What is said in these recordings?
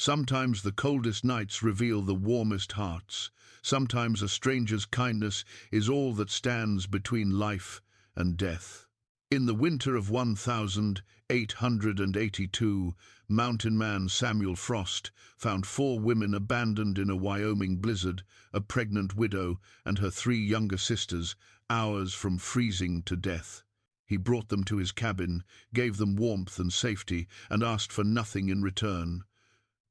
Sometimes the coldest nights reveal the warmest hearts. Sometimes a stranger's kindness is all that stands between life and death. In the winter of 1882, mountain man Samuel Frost found 4 women abandoned in a Wyoming blizzard, a pregnant widow and her 3 younger sisters, hours from freezing to death. He brought them to his cabin, gave them warmth and safety, and asked for nothing in return.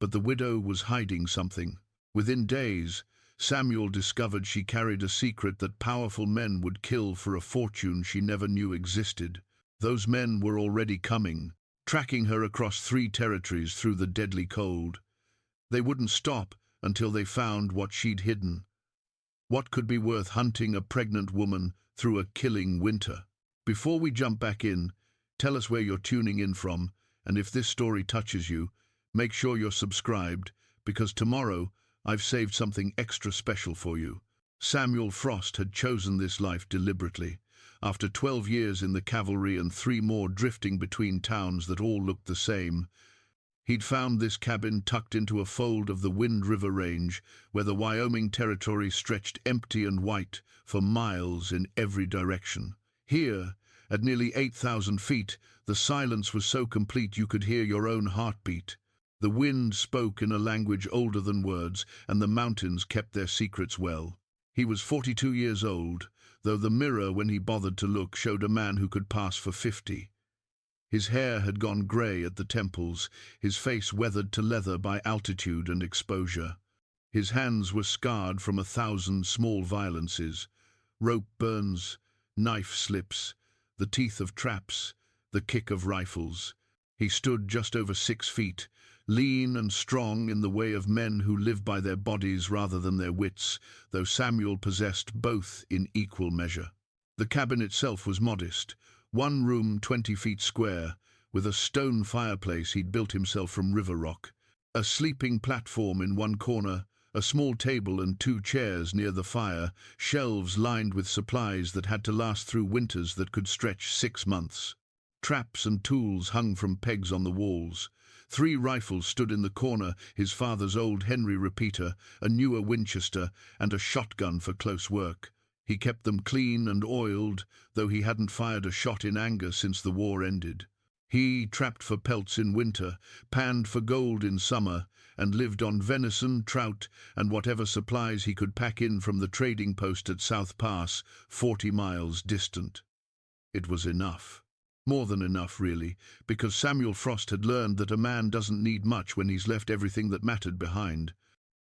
But the widow was hiding something. Within days, Samuel discovered she carried a secret that powerful men would kill for a fortune she never knew existed. Those men were already coming, tracking her across 3 territories through the deadly cold. They wouldn't stop until they found what she'd hidden. What could be worth hunting a pregnant woman through a killing winter? Before we jump back in, tell us where you're tuning in from, and if this story touches you, make sure you're subscribed, because tomorrow I've saved something extra special for you. Samuel Frost had chosen this life deliberately. After 12 years in the cavalry and 3 more drifting between towns that all looked the same, he'd found this cabin tucked into a fold of the Wind River Range, where the Wyoming territory stretched empty and white for miles in every direction. Here, at nearly 8,000 feet, the silence was so complete you could hear your own heartbeat. The wind spoke in a language older than words, and the mountains kept their secrets well. He was 42 years old, though the mirror, when he bothered to look, showed a man who could pass for 50. His hair had gone grey at the temples, his face weathered to leather by altitude and exposure. His hands were scarred from 1,000 small violences, rope burns, knife slips, the teeth of traps, the kick of rifles. He stood just over 6 feet, lean and strong in the way of men who live by their bodies rather than their wits, though Samuel possessed both in equal measure. The cabin itself was modest, 1 room 20 feet square, with a stone fireplace he'd built himself from river rock, a sleeping platform in one corner, a small table and 2 chairs near the fire, shelves lined with supplies that had to last through winters that could stretch 6 months. Traps and tools hung from pegs on the walls. 3 rifles stood in the corner, his father's old Henry repeater, a newer Winchester, and a shotgun for close work. He kept them clean and oiled, though he hadn't fired a shot in anger since the war ended. He trapped for pelts in winter, panned for gold in summer, and lived on venison, trout, and whatever supplies he could pack in from the trading post at South Pass, 40 miles distant. It was enough. More than enough, really, because Samuel Frost had learned that a man doesn't need much when he's left everything that mattered behind.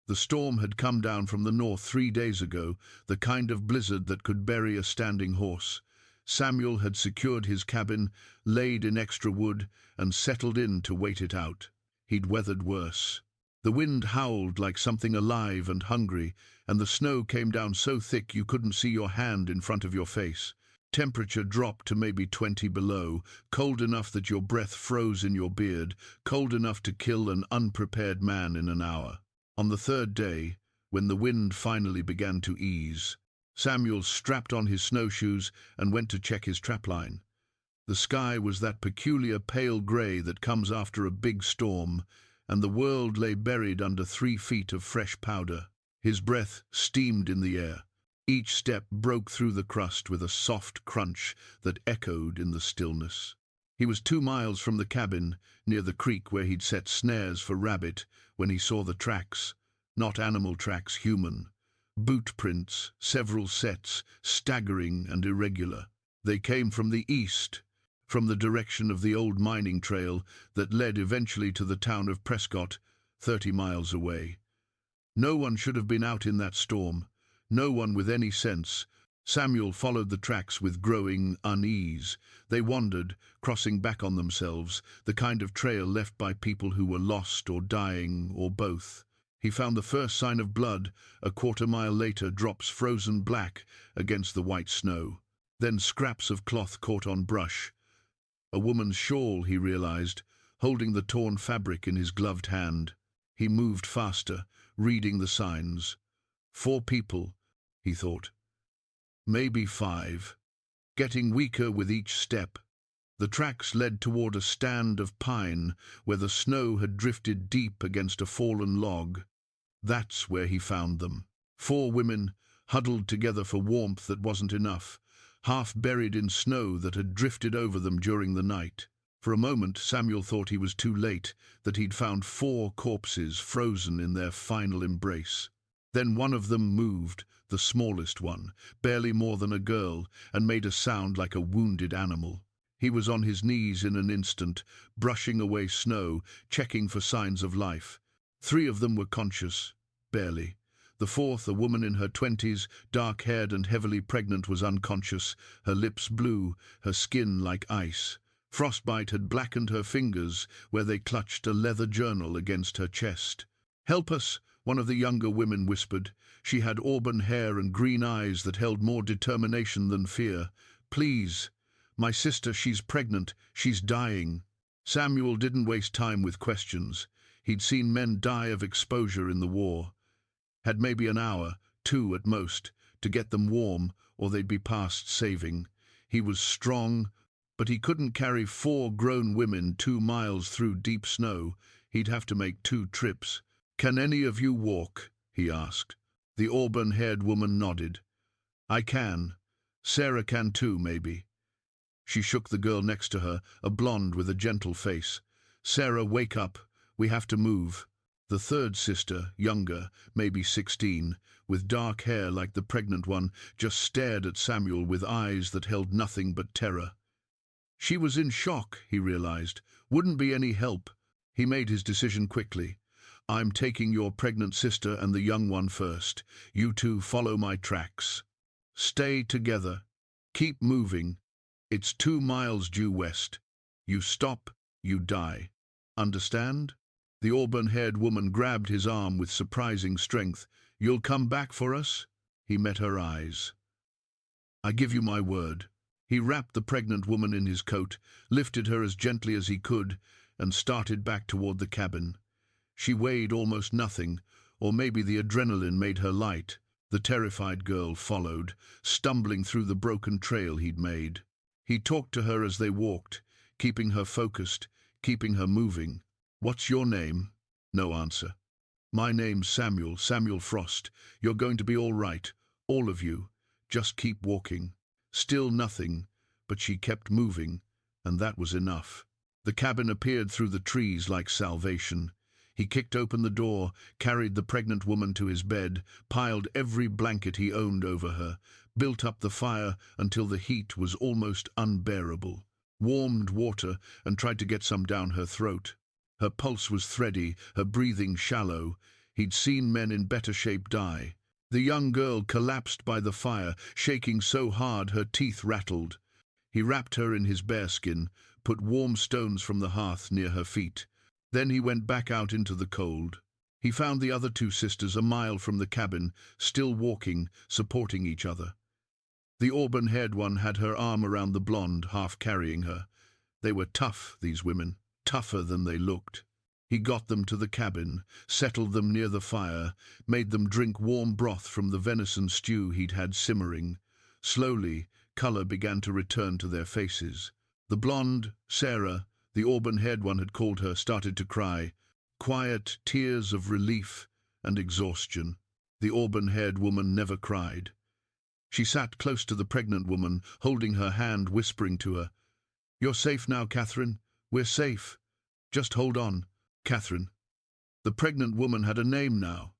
The storm had come down from the north 3 days ago, the kind of blizzard that could bury a standing horse. Samuel had secured his cabin, laid in extra wood, and settled in to wait it out. He'd weathered worse. The wind howled like something alive and hungry, and the snow came down so thick you couldn't see your hand in front of your face. Temperature dropped to maybe 20 below, cold enough that your breath froze in your beard, cold enough to kill an unprepared man in an hour. On the 3rd day, when the wind finally began to ease, Samuel strapped on his snowshoes and went to check his trapline. The sky was that peculiar pale grey that comes after a big storm, and the world lay buried under 3 feet of fresh powder. His breath steamed in the air. Each step broke through the crust with a soft crunch that echoed in the stillness. He was 2 miles from the cabin, near the creek where he'd set snares for rabbit, when he saw the tracks. Not animal tracks, human. Boot prints, several sets, staggering and irregular. They came from the east, from the direction of the old mining trail that led eventually to the town of Prescott, 30 miles away. No one should have been out in that storm. No one with any sense. Samuel followed the tracks with growing unease. They wandered, crossing back on themselves, the kind of trail left by people who were lost or dying, or both. He found the first sign of blood, a quarter-mile later, drops frozen black against the white snow. Then scraps of cloth caught on brush. A woman's shawl, he realized, holding the torn fabric in his gloved hand. He moved faster, reading the signs. 4 people, he thought. Maybe 5. Getting weaker with each step. The tracks led toward a stand of pine where the snow had drifted deep against a fallen log. That's where he found them. 4 women, huddled together for warmth that wasn't enough, half buried in snow that had drifted over them during the night. For a moment, Samuel thought he was too late, that he'd found 4 corpses frozen in their final embrace. Then one of them moved, the smallest one, barely more than a girl, and made a sound like a wounded animal. He was on his knees in an instant, brushing away snow, checking for signs of life. 3 of them were conscious, barely. The 4th, a woman in her 20s, dark-haired and heavily pregnant, was unconscious, her lips blue, her skin like ice. Frostbite had blackened her fingers where they clutched a leather journal against her chest. "Help us," one of the younger women whispered. She had auburn hair and green eyes that held more determination than fear. "Please. My sister, she's pregnant. She's dying." Samuel didn't waste time with questions. He'd seen men die of exposure in the war. Had maybe an hour, 2 at most, to get them warm, or they'd be past saving. He was strong, but he couldn't carry 4 grown women 2 miles through deep snow. He'd have to make 2 trips. "Can any of you walk?" he asked. The auburn-haired woman nodded. "I can. Sarah can too, maybe." She shook the girl next to her, a blonde with a gentle face. "Sarah, wake up. We have to move." The 3rd sister, younger, maybe 16, with dark hair like the pregnant one, just stared at Samuel with eyes that held nothing but terror. She was in shock, he realized. Wouldn't be any help. He made his decision quickly. "I'm taking your pregnant sister and the young one first. You 2 follow my tracks. Stay together. Keep moving. It's 2 miles due west. You stop, you die. Understand?" The auburn-haired woman grabbed his arm with surprising strength. "You'll come back for us?" He met her eyes. "I give you my word." He wrapped the pregnant woman in his coat, lifted her as gently as he could, and started back toward the cabin. She weighed almost nothing, or maybe the adrenaline made her light. The terrified girl followed, stumbling through the broken trail he'd made. He talked to her as they walked, keeping her focused, keeping her moving. "What's your name?" No answer. "My name's Samuel, Samuel Frost. You're going to be all right, all of you. Just keep walking." Still nothing, but she kept moving, and that was enough. The cabin appeared through the trees like salvation. He kicked open the door, carried the pregnant woman to his bed, piled every blanket he owned over her, built up the fire until the heat was almost unbearable, warmed water and tried to get some down her throat. Her pulse was thready, her breathing shallow. He'd seen men in better shape die. The young girl collapsed by the fire, shaking so hard her teeth rattled. He wrapped her in his bearskin, put warm stones from the hearth near her feet. Then he went back out into the cold. He found the other 2 sisters a mile from the cabin, still walking, supporting each other. The auburn-haired one had her arm around the blonde, half carrying her. They were tough, these women, tougher than they looked. He got them to the cabin, settled them near the fire, made them drink warm broth from the venison stew he'd had simmering. Slowly, color began to return to their faces. The blonde, Sarah, the auburn-haired one had called her, started to cry. Quiet tears of relief and exhaustion. The auburn-haired woman never cried. She sat close to the pregnant woman, holding her hand, whispering to her, "You're safe now, Catherine. We're safe. Just hold on, Catherine." The pregnant woman had a name now.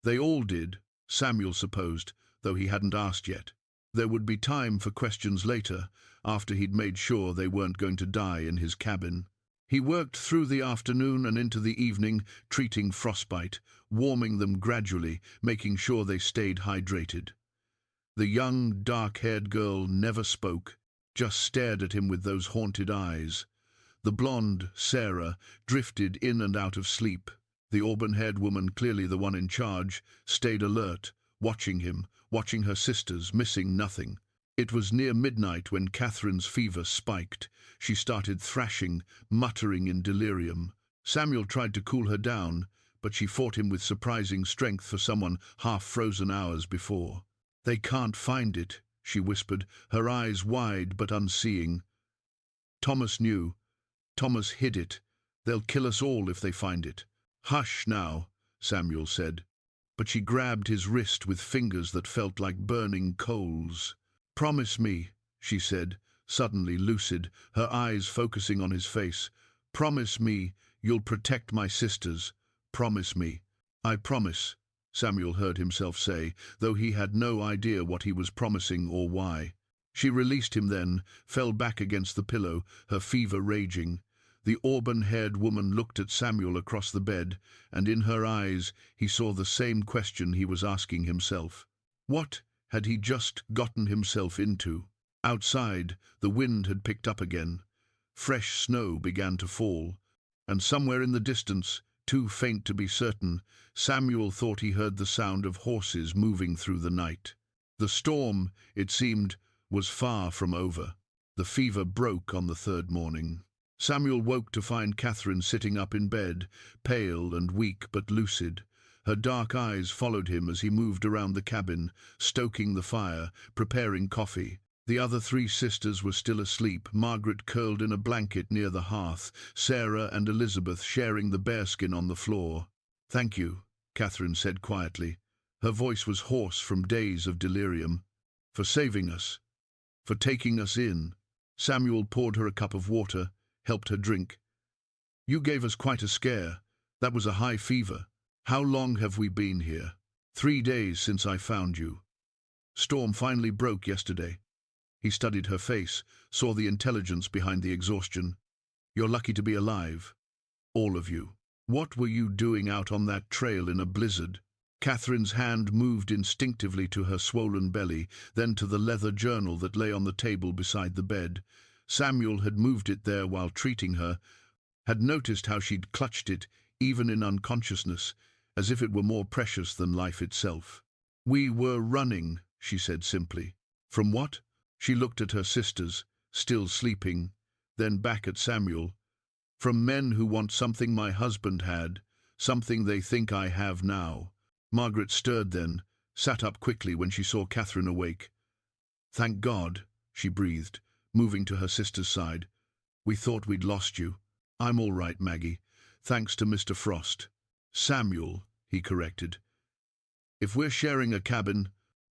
They all did, Samuel supposed, though he hadn't asked yet. There would be time for questions later, after he'd made sure they weren't going to die in his cabin. He worked through the afternoon and into the evening, treating frostbite, warming them gradually, making sure they stayed hydrated. The young, dark-haired girl never spoke, just stared at him with those haunted eyes. The blonde, Sarah, drifted in and out of sleep. The auburn-haired woman, clearly the one in charge, stayed alert, watching him, watching her sisters, missing nothing. It was near midnight when Catherine's fever spiked. She started thrashing, muttering in delirium. Samuel tried to cool her down, but she fought him with surprising strength for someone half-frozen hours before. "They can't find it," she whispered, her eyes wide but unseeing. Thomas knew. Thomas hid it. They'll kill us all if they find it. Hush now, Samuel said. But she grabbed his wrist with fingers that felt like burning coals. Promise me, she said, suddenly lucid, her eyes focusing on his face. Promise me you'll protect my sisters. Promise me. I promise, Samuel heard himself say, though he had no idea what he was promising or why. She released him then, fell back against the pillow, her fever raging. The auburn-haired woman looked at Samuel across the bed, and in her eyes he saw the same question he was asking himself. What had he just gotten himself into? Outside, the wind had picked up again. Fresh snow began to fall, and somewhere in the distance, too faint to be certain, Samuel thought he heard the sound of horses moving through the night. The storm, it seemed, was far from over. The fever broke on the third morning. Samuel woke to find Catherine sitting up in bed, pale and weak but lucid. Her dark eyes followed him as he moved around the cabin, stoking the fire, preparing coffee. The other three sisters were still asleep, Margaret curled in a blanket near the hearth, Sarah and Elizabeth sharing the bearskin on the floor. "Thank you," Catherine said quietly. Her voice was hoarse from days of delirium. "For saving us. For taking us in." Samuel poured her a cup of water, helped her drink. "You gave us quite a scare. That was a high fever. How long have we been here?" 3 days since I found you. Storm finally broke yesterday." He studied her face, saw the intelligence behind the exhaustion. "You're lucky to be alive. All of you. What were you doing out on that trail in a blizzard?" Catherine's hand moved instinctively to her swollen belly, then to the leather journal that lay on the table beside the bed. Samuel had moved it there while treating her, had noticed how she'd clutched it, even in unconsciousness, as if it were more precious than life itself. "We were running," she said simply. "From what?" She looked at her sisters, still sleeping, then back at Samuel. "From men who want something my husband had, something they think I have now." Margaret stirred then, sat up quickly when she saw Catherine awake. "Thank God," she breathed, moving to her sister's side. "We thought we'd lost you." "I'm all right, Maggie, thanks to Mr. Frost." "Samuel," he corrected. "If we're sharing a cabin,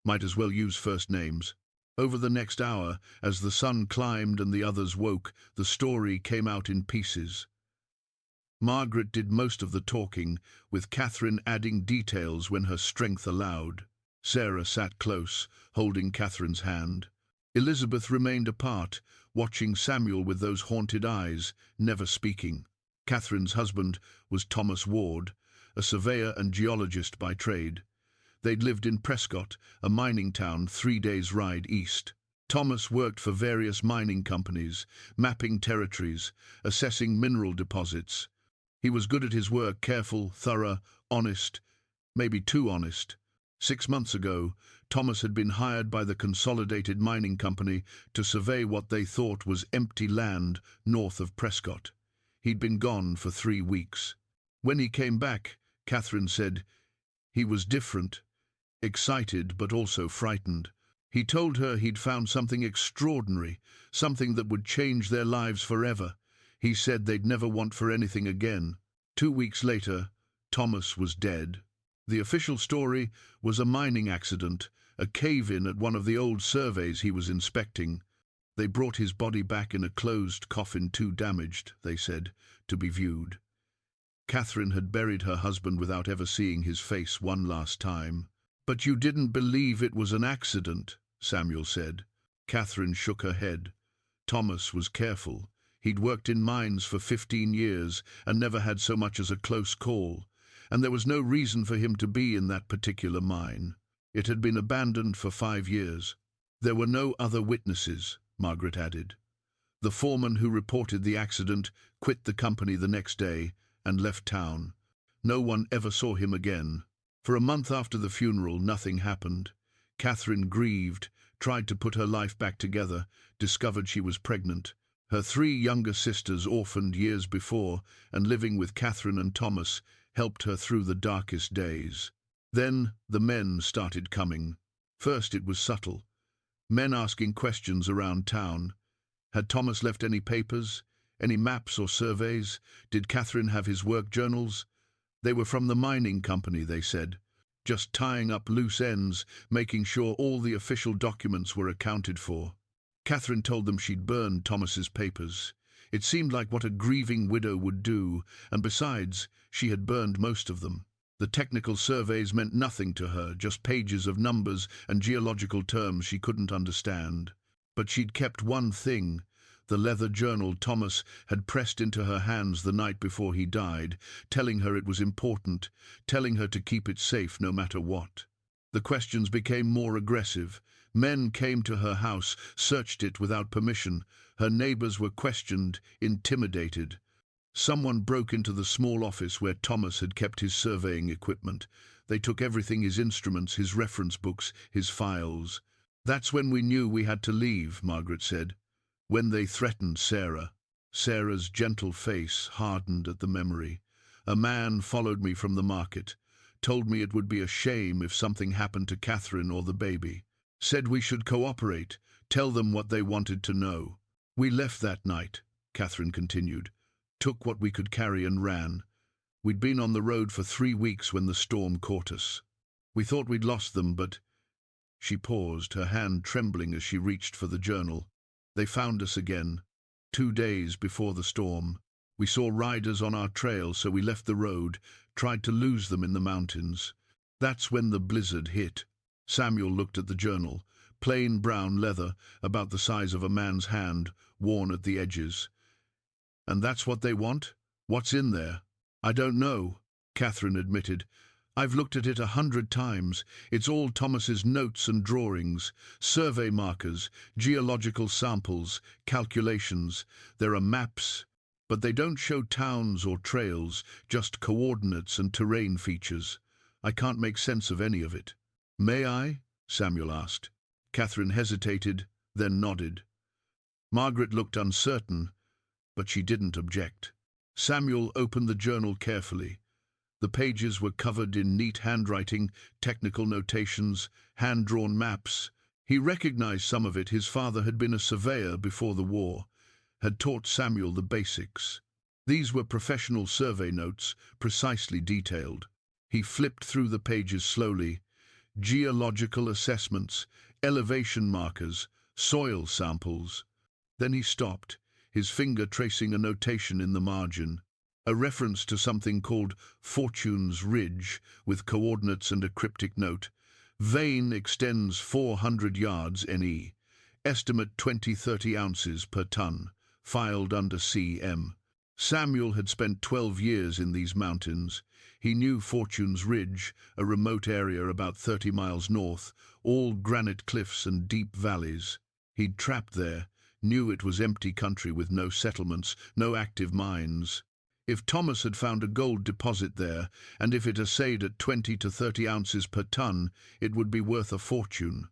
might as well use first names." Over the next hour, as the sun climbed and the others woke, the story came out in pieces. Margaret did most of the talking, with Catherine adding details when her strength allowed. Sarah sat close, holding Catherine's hand. Elizabeth remained apart, watching Samuel with those haunted eyes, never speaking. Catherine's husband was Thomas Ward, a surveyor and geologist by trade. They'd lived in Prescott, a mining town 3 days' ride east. Thomas worked for various mining companies, mapping territories, assessing mineral deposits. He was good at his work, careful, thorough, honest, maybe too honest. 6 months ago, Thomas had been hired by the Consolidated Mining Company to survey what they thought was empty land north of Prescott. He'd been gone for 3 weeks. When he came back, Catherine said, he was different. Excited, but also frightened. He told her he'd found something extraordinary, something that would change their lives forever. He said they'd never want for anything again. 2 weeks later, Thomas was dead. The official story was a mining accident, a cave-in at one of the old surveys he was inspecting. They brought his body back in a closed coffin too damaged, they said, to be viewed. Catherine had buried her husband without ever seeing his face one last time. "But you didn't believe it was an accident," Samuel said. Catherine shook her head. Thomas was careful. He'd worked in mines for 15 years and never had so much as a close call, and there was no reason for him to be in that particular mine. It had been abandoned for 5 years. There were no other witnesses, Margaret added. The foreman who reported the accident quit the company the next day and left town. No one ever saw him again. For a month after the funeral, nothing happened. Catherine grieved, tried to put her life back together, discovered she was pregnant. Her 3 younger sisters, orphaned years before and living with Catherine and Thomas, helped her through the darkest days. Then the men started coming. First it was subtle. Men asking questions around town. Had Thomas left any papers, any maps or surveys? Did Catherine have his work journals? They were from the mining company, they said. Just tying up loose ends, making sure all the official documents were accounted for. Catherine told them she'd burned Thomas's papers. It seemed like what a grieving widow would do, and besides, she had burned most of them. The technical surveys meant nothing to her, just pages of numbers and geological terms she couldn't understand. But she'd kept one thing, the leather journal Thomas had pressed into her hands the night before he died, telling her it was important, telling her to keep it safe no matter what. The questions became more aggressive. Men came to her house, searched it without permission. Her neighbors were questioned, intimidated. Someone broke into the small office where Thomas had kept his surveying equipment. They took everything, his instruments, his reference books, his files. That's when we knew we had to leave, Margaret said. When they threatened Sarah. Sarah's gentle face hardened at the memory. A man followed me from the market, told me it would be a shame if something happened to Catherine or the baby. Said we should cooperate, tell them what they wanted to know. We left that night, Catherine continued, took what we could carry and ran. We'd been on the road for 3 weeks when the storm caught us. We thought we'd lost them, but... She paused, her hand trembling as she reached for the journal. They found us again, 2 days before the storm. We saw riders on our trail, so we left the road, tried to lose them in the mountains. That's when the blizzard hit. Samuel looked at the journal. Plain brown leather, about the size of a man's hand, worn at the edges. And that's what they want? What's in there? I don't know, Catherine admitted. I've looked at it 100 times. It's all Thomas's notes and drawings, survey markers, geological samples, calculations. There are maps, but they don't show towns or trails, just coordinates and terrain features. I can't make sense of any of it. May I? Samuel asked. Catherine hesitated, then nodded. Margaret looked uncertain, but she didn't object. Samuel opened the journal carefully. The pages were covered in neat handwriting, technical notations, hand-drawn maps. He recognized some of it. His father had been a surveyor before the war, had taught Samuel the basics. These were professional survey notes, precisely detailed. He flipped through the pages slowly. Geological assessments, elevation markers, soil samples. Then he stopped, his finger tracing a notation in the margin. A reference to something called Fortune's Ridge, with coordinates and a cryptic note. Vein extends 400 yards NE. Estimate 20-30 ounces per ton. Filed under CM. Samuel had spent 12 years in these mountains. He knew Fortune's Ridge, a remote area about 30 miles north, all granite cliffs and deep valleys. He'd trapped there, knew it was empty country with no settlements, no active mines. If Thomas had found a gold deposit there, and if it assayed at 20 to 30 ounces per ton, it would be worth a fortune,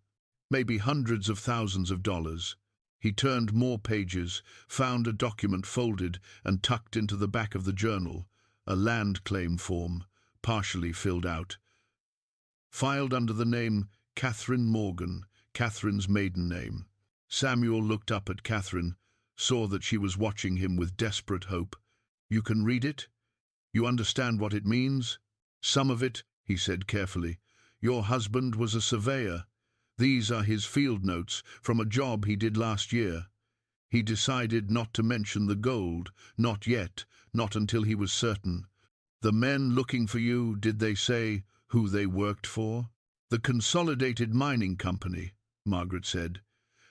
maybe hundreds of thousands of dollars. He turned more pages, found a document folded and tucked into the back of the journal, a land claim form, partially filled out. Filed under the name Catherine Morgan, Catherine's maiden name. Samuel looked up at Catherine, saw that she was watching him with desperate hope. You can read it? You understand what it means? Some of it, he said carefully. Your husband was a surveyor. These are his field notes from a job he did last year. He decided not to mention the gold, not yet, not until he was certain. The men looking for you, did they say who they worked for? The Consolidated Mining Company, Margaret said.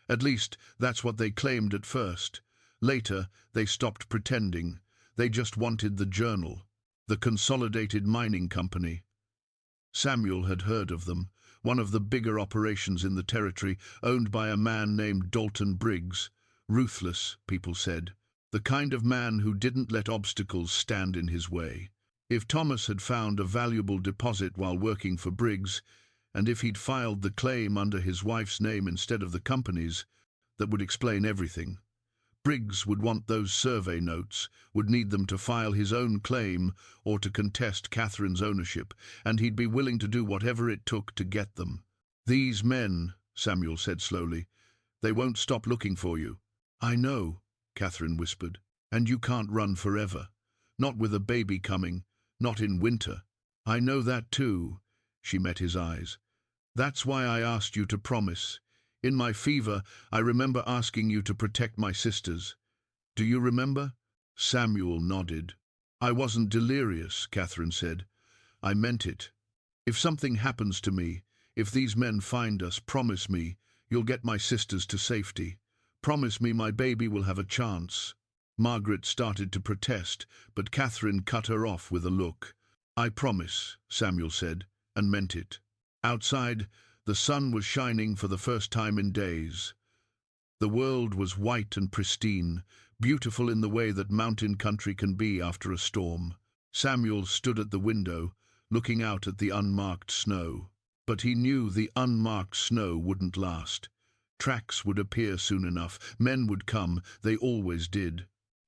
At least, that's what they claimed at first. Later, they stopped pretending. They just wanted the journal. The Consolidated Mining Company. Samuel had heard of them, one of the bigger operations in the territory, owned by a man named Dalton Briggs. Ruthless, people said. The kind of man who didn't let obstacles stand in his way. If Thomas had found a valuable deposit while working for Briggs, and if he'd filed the claim under his wife's name instead of the company's, that would explain everything. Briggs would want those survey notes, would need them to file his own claim or to contest Catherine's ownership, and he'd be willing to do whatever it took to get them. These men, Samuel said slowly, they won't stop looking for you. "I know," Catherine whispered, "and you can't run forever. Not with a baby coming, not in winter." "I know that too," she met his eyes. "That's why I asked you to promise. In my fever, I remember asking you to protect my sisters. Do you remember?" Samuel nodded. "I wasn't delirious," Catherine said. "I meant it. If something happens to me, if these men find us, promise me you'll get my sisters to safety. Promise me my baby will have a chance." Margaret started to protest, but Catherine cut her off with a look. "I promise," Samuel said, and meant it. Outside, the sun was shining for the first time in days. The world was white and pristine, beautiful in the way that mountain country can be after a storm. Samuel stood at the window, looking out at the unmarked snow. But he knew the unmarked snow wouldn't last. Tracks would appear soon enough. Men would come. They always did.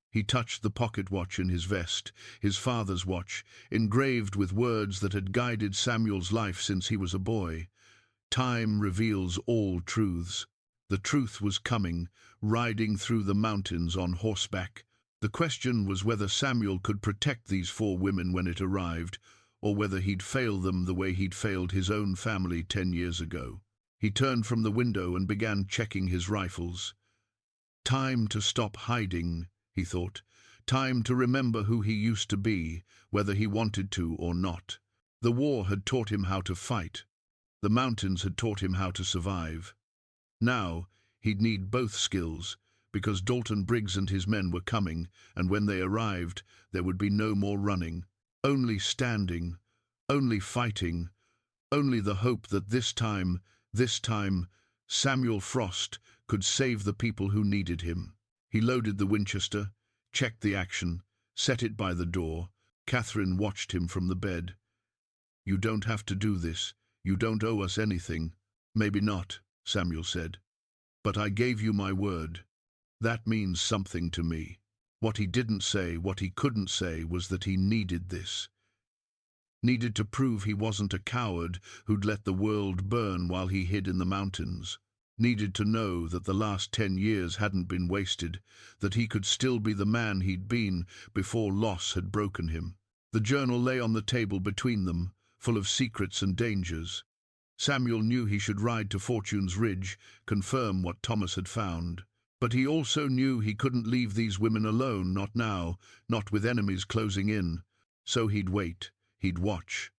He touched the pocket watch in his vest, his father's watch, engraved with words that had guided Samuel's life since he was a boy. Time reveals all truths. The truth was coming, riding through the mountains on horseback. The question was whether Samuel could protect these 4 women when it arrived, or whether he'd fail them the way he'd failed his own family 10 years ago. He turned from the window and began checking his rifles. Time to stop hiding, he thought. Time to remember who he used to be, whether he wanted to or not. The war had taught him how to fight. The mountains had taught him how to survive. Now, he'd need both skills, because Dalton Briggs and his men were coming, and when they arrived, there would be no more running. Only standing, only fighting, only the hope that this time, Samuel Frost could save the people who needed him. He loaded the Winchester, checked the action, set it by the door. Catherine watched him from the bed. "You don't have to do this. You don't owe us anything." "Maybe not," Samuel said. "But I gave you my word. That means something to me." What he didn't say, what he couldn't say, was that he needed this. Needed to prove he wasn't a coward who'd let the world burn while he hid in the mountains. Needed to know that the last 10 years hadn't been wasted, that he could still be the man he'd been before loss had broken him. The journal lay on the table between them, full of secrets and dangers. Samuel knew he should ride to Fortune's Ridge, confirm what Thomas had found. But he also knew he couldn't leave these women alone, not now, not with enemies closing in. So he'd wait, he'd watch.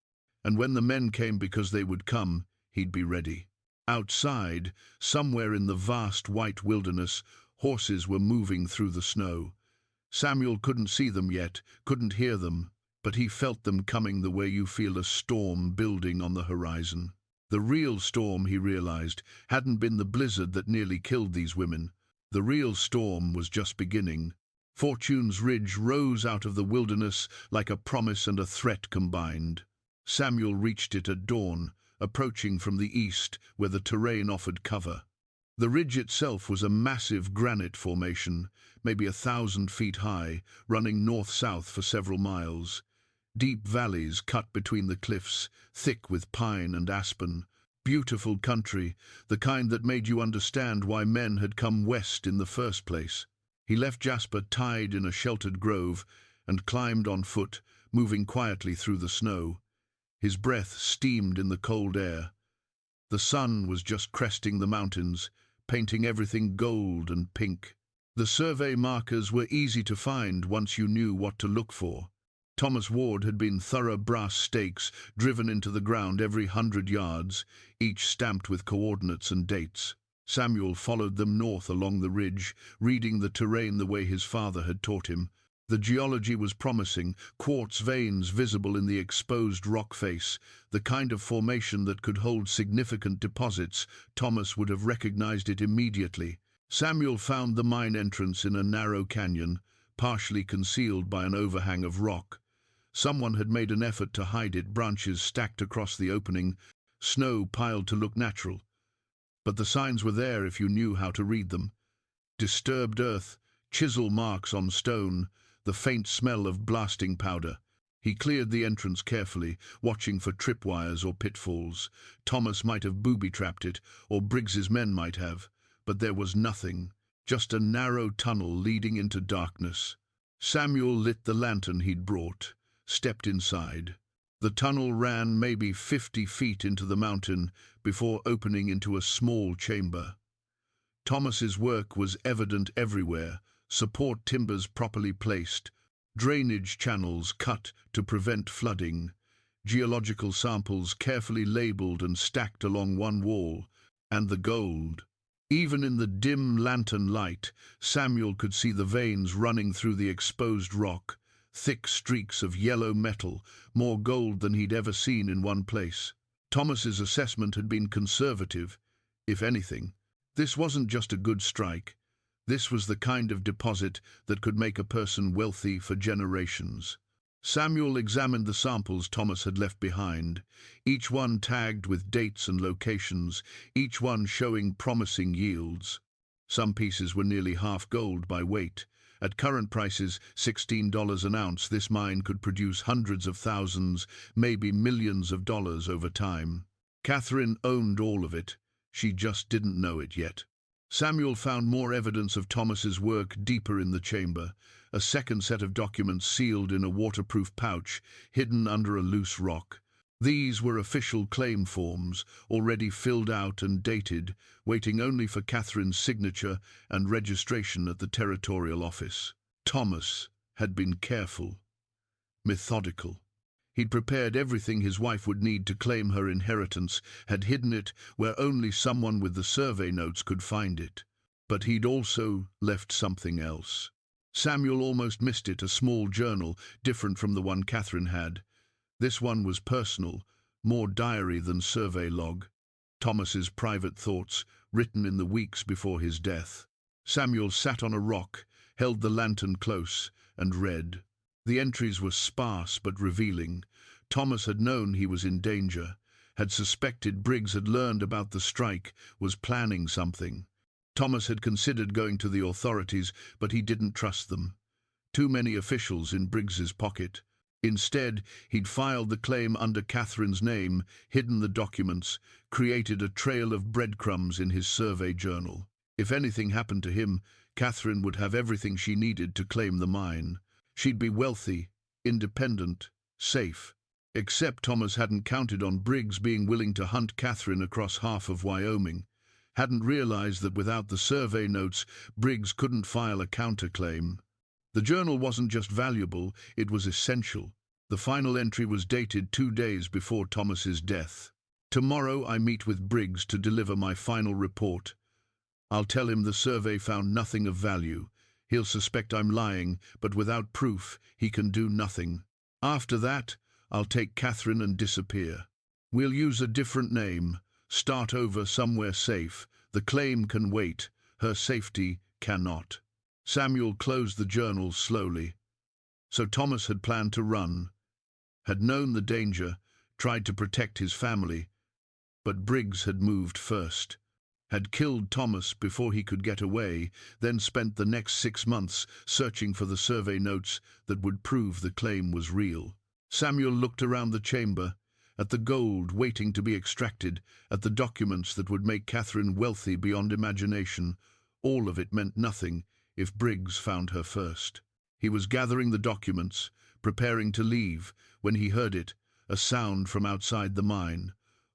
And when the men came because they would come, he'd be ready. Outside, somewhere in the vast white wilderness, horses were moving through the snow. Samuel couldn't see them yet, couldn't hear them, but he felt them coming the way you feel a storm building on the horizon. The real storm, he realized, hadn't been the blizzard that nearly killed these women. The real storm was just beginning. Fortune's Ridge rose out of the wilderness like a promise and a threat combined. Samuel reached it at dawn, approaching from the east where the terrain offered cover. The ridge itself was a massive granite formation, maybe 1,000 feet high, running north-south for several miles. Deep valleys cut between the cliffs, thick with pine and aspen. Beautiful country, the kind that made you understand why men had come west in the first place. He left Jasper tied in a sheltered grove and climbed on foot, moving quietly through the snow. His breath steamed in the cold air. The sun was just cresting the mountains, painting everything gold and pink. The survey markers were easy to find once you knew what to look for. Thomas Ward had been thorough brass stakes driven into the ground every 100 yards, each stamped with coordinates and dates. Samuel followed them north along the ridge, reading the terrain the way his father had taught him. The geology was promising, quartz veins visible in the exposed rock face, the kind of formation that could hold significant deposits. Thomas would have recognized it immediately. Samuel found the mine entrance in a narrow canyon, partially concealed by an overhang of rock. Someone had made an effort to hide it, branches stacked across the opening, snow piled to look natural. But the signs were there if you knew how to read them. Disturbed earth, chisel marks on stone, the faint smell of blasting powder. He cleared the entrance carefully, watching for tripwires or pitfalls. Thomas might have booby-trapped it, or Briggs's men might have, but there was nothing. just a narrow tunnel leading into darkness. Samuel lit the lantern he'd brought, stepped inside. The tunnel ran maybe 50 feet into the mountain before opening into a small chamber. Thomas's work was evident everywhere, support timbers properly placed, drainage channels cut to prevent flooding, geological samples carefully labeled and stacked along one wall, and the gold. Even in the dim lantern light, Samuel could see the veins running through the exposed rock, thick streaks of yellow metal, more gold than he'd ever seen in one place. Thomas's assessment had been conservative, if anything. This wasn't just a good strike. This was the kind of deposit that could make a person wealthy for generations. Samuel examined the samples Thomas had left behind, each one tagged with dates and locations, each one showing promising yields. Some pieces were nearly half gold by weight. At current prices, $16 an ounce, this mine could produce hundreds of thousands, maybe millions of dollars over time. Catherine owned all of it. She just didn't know it yet. Samuel found more evidence of Thomas's work deeper in the chamber, a second set of documents sealed in a waterproof pouch, hidden under a loose rock. These were official claim forms, already filled out and dated, waiting only for Catherine's signature and registration at the territorial office. Thomas had been careful, methodical. He'd prepared everything his wife would need to claim her inheritance, had hidden it where only someone with the survey notes could find it. But he'd also left something else. Samuel almost missed it, a small journal, different from the one Catherine had. This one was personal, more diary than survey log. Thomas's private thoughts, written in the weeks before his death. Samuel sat on a rock, held the lantern close, and read. The entries were sparse but revealing. Thomas had known he was in danger, had suspected Briggs had learned about the strike, was planning something. Thomas had considered going to the authorities, but he didn't trust them. Too many officials in Briggs's pocket. Instead, he'd filed the claim under Catherine's name, hidden the documents, created a trail of breadcrumbs in his survey journal. If anything happened to him, Catherine would have everything she needed to claim the mine. She'd be wealthy, independent, safe. Except Thomas hadn't counted on Briggs being willing to hunt Catherine across half of Wyoming. Hadn't realized that without the survey notes, Briggs couldn't file a counterclaim. The journal wasn't just valuable, it was essential. The final entry was dated 2 days before Thomas's death. Tomorrow I meet with Briggs to deliver my final report. I'll tell him the survey found nothing of value. He'll suspect I'm lying, but without proof, he can do nothing. After that, I'll take Catherine and disappear. We'll use a different name, start over somewhere safe. The claim can wait, her safety cannot. Samuel closed the journal slowly. So Thomas had planned to run, had known the danger, tried to protect his family, but Briggs had moved first. Had killed Thomas before he could get away, then spent the next 6 months searching for the survey notes that would prove the claim was real. Samuel looked around the chamber, at the gold waiting to be extracted, at the documents that would make Catherine wealthy beyond imagination. All of it meant nothing if Briggs found her first. He was gathering the documents, preparing to leave, when he heard it, a sound from outside the mine.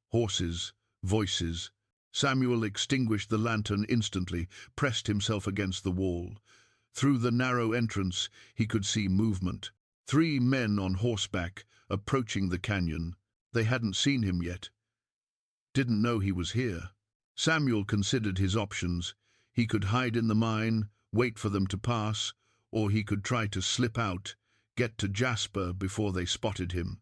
Horses, voices. Samuel extinguished the lantern instantly, pressed himself against the wall. Through the narrow entrance, he could see movement. 3 men on horseback, approaching the canyon. They hadn't seen him yet. Didn't know he was here. Samuel considered his options. He could hide in the mine, wait for them to pass, or he could try to slip out, get to Jasper before they spotted him.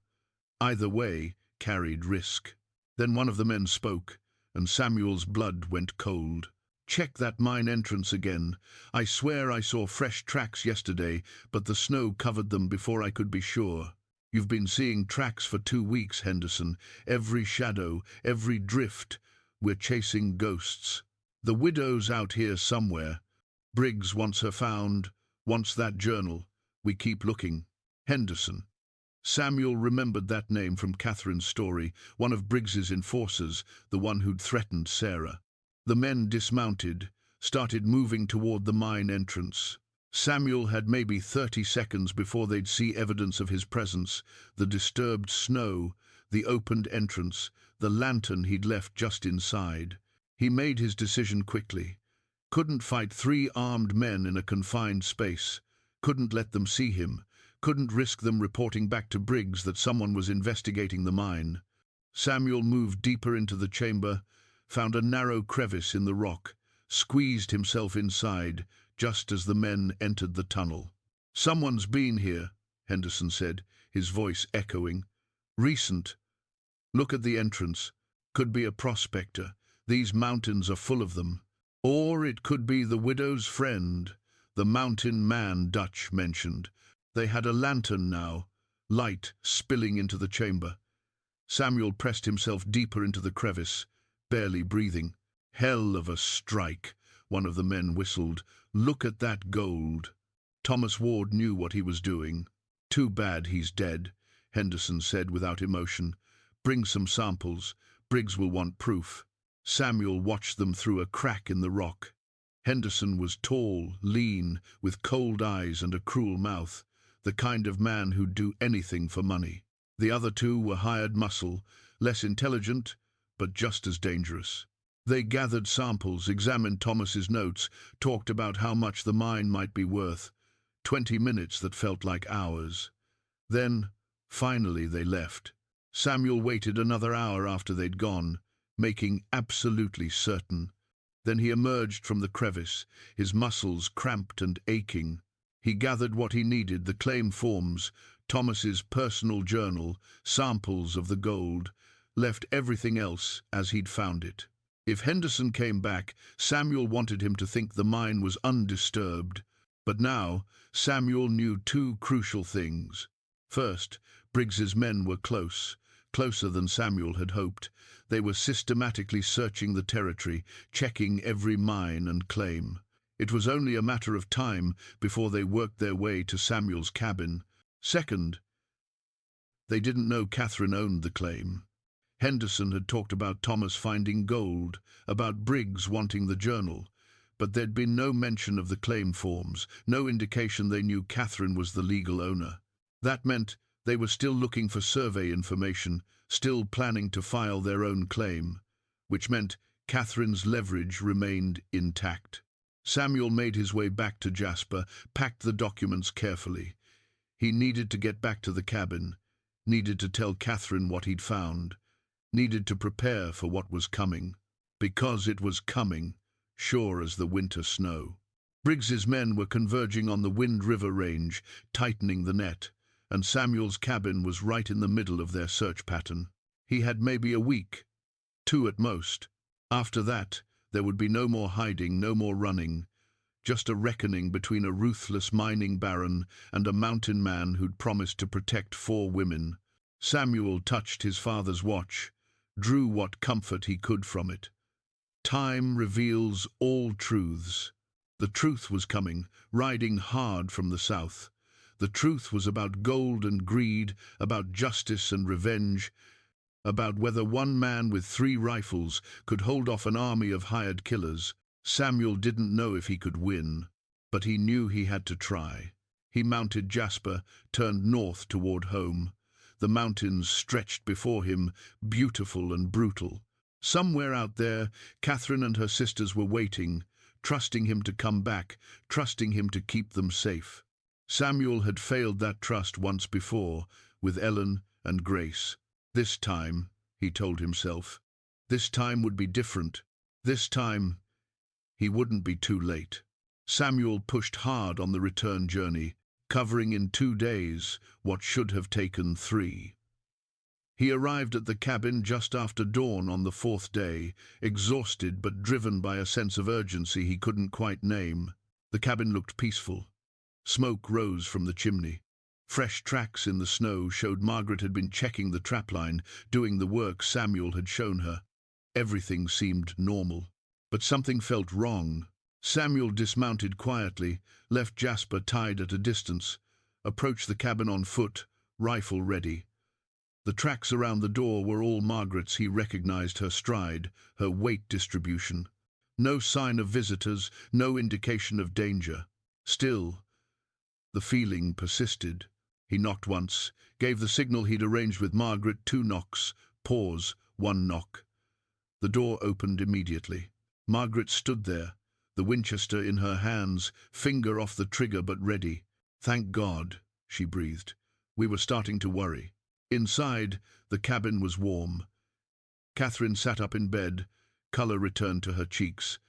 Either way carried risk. Then one of the men spoke, and Samuel's blood went cold. Check that mine entrance again. I swear I saw fresh tracks yesterday, but the snow covered them before I could be sure. You've been seeing tracks for 2 weeks, Henderson. Every shadow, every drift. We're chasing ghosts. The widow's out here somewhere. Briggs wants her found, wants that journal. We keep looking. Henderson. Samuel remembered that name from Catherine's story, one of Briggs's enforcers, the one who'd threatened Sarah. The men dismounted, started moving toward the mine entrance. Samuel had maybe 30 seconds before they'd see evidence of his presence: the disturbed snow, the opened entrance, the lantern he'd left just inside. He made his decision quickly. Couldn't fight 3 armed men in a confined space. Couldn't let them see him. Couldn't risk them reporting back to Briggs that someone was investigating the mine. Samuel moved deeper into the chamber, found a narrow crevice in the rock, squeezed himself inside just as the men entered the tunnel. "Someone's been here," Henderson said, his voice echoing. "Recent. Look at the entrance. Could be a prospector. These mountains are full of them. Or it could be the widow's friend, the mountain man Dutch mentioned." They had a lantern now, light spilling into the chamber. Samuel pressed himself deeper into the crevice, barely breathing. "Hell of a strike," one of the men whistled. "Look at that gold." Thomas Ward knew what he was doing. "Too bad he's dead," Henderson said without emotion. "Bring some samples. Briggs will want proof." Samuel watched them through a crack in the rock. Henderson was tall, lean, with cold eyes and a cruel mouth, the kind of man who'd do anything for money. The other 2 were hired muscle, less intelligent, but just as dangerous. They gathered samples, examined Thomas's notes, talked about how much the mine might be worth. 20 minutes that felt like hours. Then, finally, they left. Samuel waited another hour after they'd gone, making absolutely certain. Then he emerged from the crevice, his muscles cramped and aching. He gathered what he needed: the claim forms, Thomas's personal journal, samples of the gold, left everything else as he'd found it. If Henderson came back, Samuel wanted him to think the mine was undisturbed. But now, Samuel knew 2 crucial things. First, Briggs's men were close, closer than Samuel had hoped. They were systematically searching the territory, checking every mine and claim. It was only a matter of time before they worked their way to Samuel's cabin. Second, they didn't know Catherine owned the claim. Henderson had talked about Thomas finding gold, about Briggs wanting the journal, but there'd been no mention of the claim forms, no indication they knew Catherine was the legal owner. That meant they were still looking for survey information, still planning to file their own claim, which meant Catherine's leverage remained intact. Samuel made his way back to Jasper, packed the documents carefully. He needed to get back to the cabin, needed to tell Catherine what he'd found, needed to prepare for what was coming. Because it was coming, sure as the winter snow. Briggs's men were converging on the Wind River range, tightening the net, and Samuel's cabin was right in the middle of their search pattern. He had maybe a week, 2 at most. After that, there would be no more hiding, no more running, just a reckoning between a ruthless mining baron and a mountain man who'd promised to protect 4 women. Samuel touched his father's watch, drew what comfort he could from it. Time reveals all truths. The truth was coming, riding hard from the south. The truth was about gold and greed, about justice and revenge, about whether one man with 3 rifles could hold off an army of hired killers. Samuel didn't know if he could win, but he knew he had to try. He mounted Jasper, turned north toward home. The mountains stretched before him, beautiful and brutal. Somewhere out there, Catherine and her sisters were waiting, trusting him to come back, trusting him to keep them safe. Samuel had failed that trust once before, with Ellen and Grace. This time, he told himself, this time would be different. This time, he wouldn't be too late. Samuel pushed hard on the return journey, covering in 2 days what should have taken 3. He arrived at the cabin just after dawn on the 4th day, exhausted but driven by a sense of urgency he couldn't quite name. The cabin looked peaceful. Smoke rose from the chimney. Fresh tracks in the snow showed Margaret had been checking the trapline, doing the work Samuel had shown her. Everything seemed normal. But something felt wrong. Samuel dismounted quietly, left Jasper tied at a distance, approached the cabin on foot, rifle ready. The tracks around the door were all Margaret's. He recognized her stride, her weight distribution. No sign of visitors, no indication of danger. Still, the feeling persisted. He knocked once, gave the signal he'd arranged with Margaret, 2 knocks, pause, 1 knock. The door opened immediately. Margaret stood there, the Winchester in her hands, finger off the trigger but ready. "Thank God," she breathed. "We were starting to worry." Inside, the cabin was warm. Catherine sat up in bed, colour returned to her cheeks.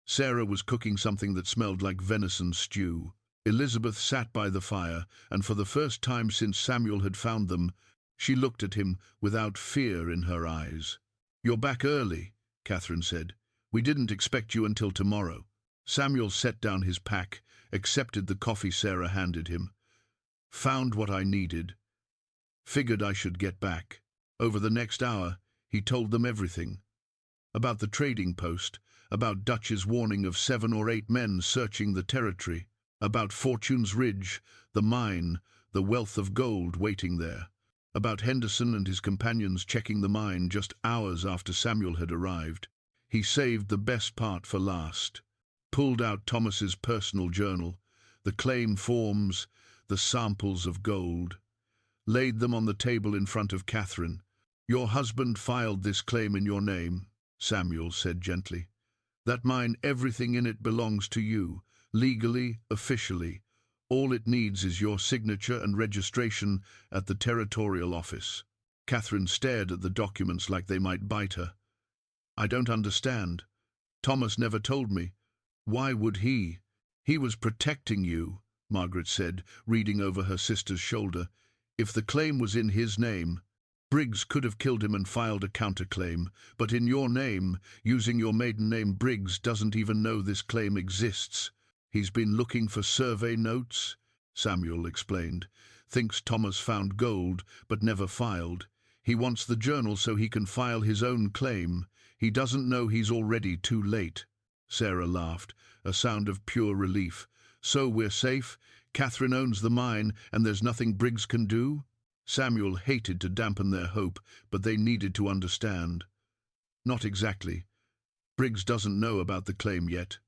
Sarah was cooking something that smelled like venison stew. Elizabeth sat by the fire, and for the first time since Samuel had found them, she looked at him without fear in her eyes. "You're back early," Catherine said. "We didn't expect you until tomorrow." Samuel set down his pack, accepted the coffee Sarah handed him. "Found what I needed. Figured I should get back." Over the next hour, he told them everything. About the trading post, about Dutch's warning of 7 or 8 men searching the territory, about Fortune's Ridge, the mine, the wealth of gold waiting there, about Henderson and his companions checking the mine just hours after Samuel had arrived. He saved the best part for last. Pulled out Thomas's personal journal, the claim forms, the samples of gold. Laid them on the table in front of Catherine. "Your husband filed this claim in your name," Samuel said gently. "That mine, everything in it belongs to you, legally, officially. All it needs is your signature and registration at the territorial office." Catherine stared at the documents like they might bite her. "I don't understand. Thomas never told me. Why would he?" "He was protecting you," Margaret said, reading over her sister's shoulder. "If the claim was in his name, Briggs could have killed him and filed a counterclaim, but in your name, using your maiden name, Briggs doesn't even know this claim exists. He's been looking for survey notes," Samuel explained. "Thinks Thomas found gold, but never filed. He wants the journal so he can file his own claim. He doesn't know he's already too late." Sarah laughed, a sound of pure relief. "So we're safe? Catherine owns the mine, and there's nothing Briggs can do?" Samuel hated to dampen their hope, but they needed to understand. "Not exactly. Briggs doesn't know about the claim yet.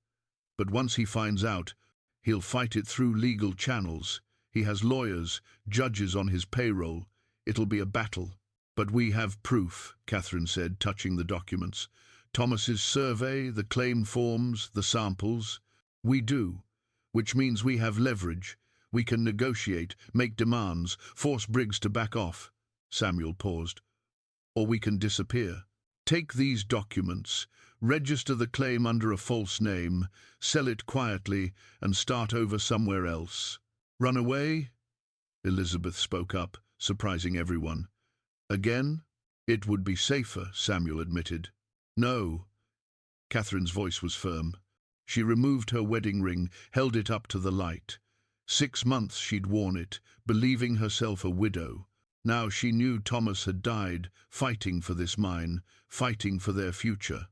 But once he finds out, he'll fight it through legal channels. He has lawyers, judges on his payroll. It'll be a battle." "But we have proof," Catherine said, touching the documents. "Thomas's survey, the claim forms, the samples." "We do. Which means we have leverage. We can negotiate, make demands, force Briggs to back off." Samuel paused. "Or we can disappear. Take these documents, register the claim under a false name, sell it quietly, and start over somewhere else." "Run away?" Elizabeth spoke up, surprising everyone. "Again?" "It would be safer," Samuel admitted. "No." Catherine's voice was firm. She removed her wedding ring, held it up to the light. 6 months she'd worn it, believing herself a widow. Now she knew Thomas had died, fighting for this mine, fighting for their future.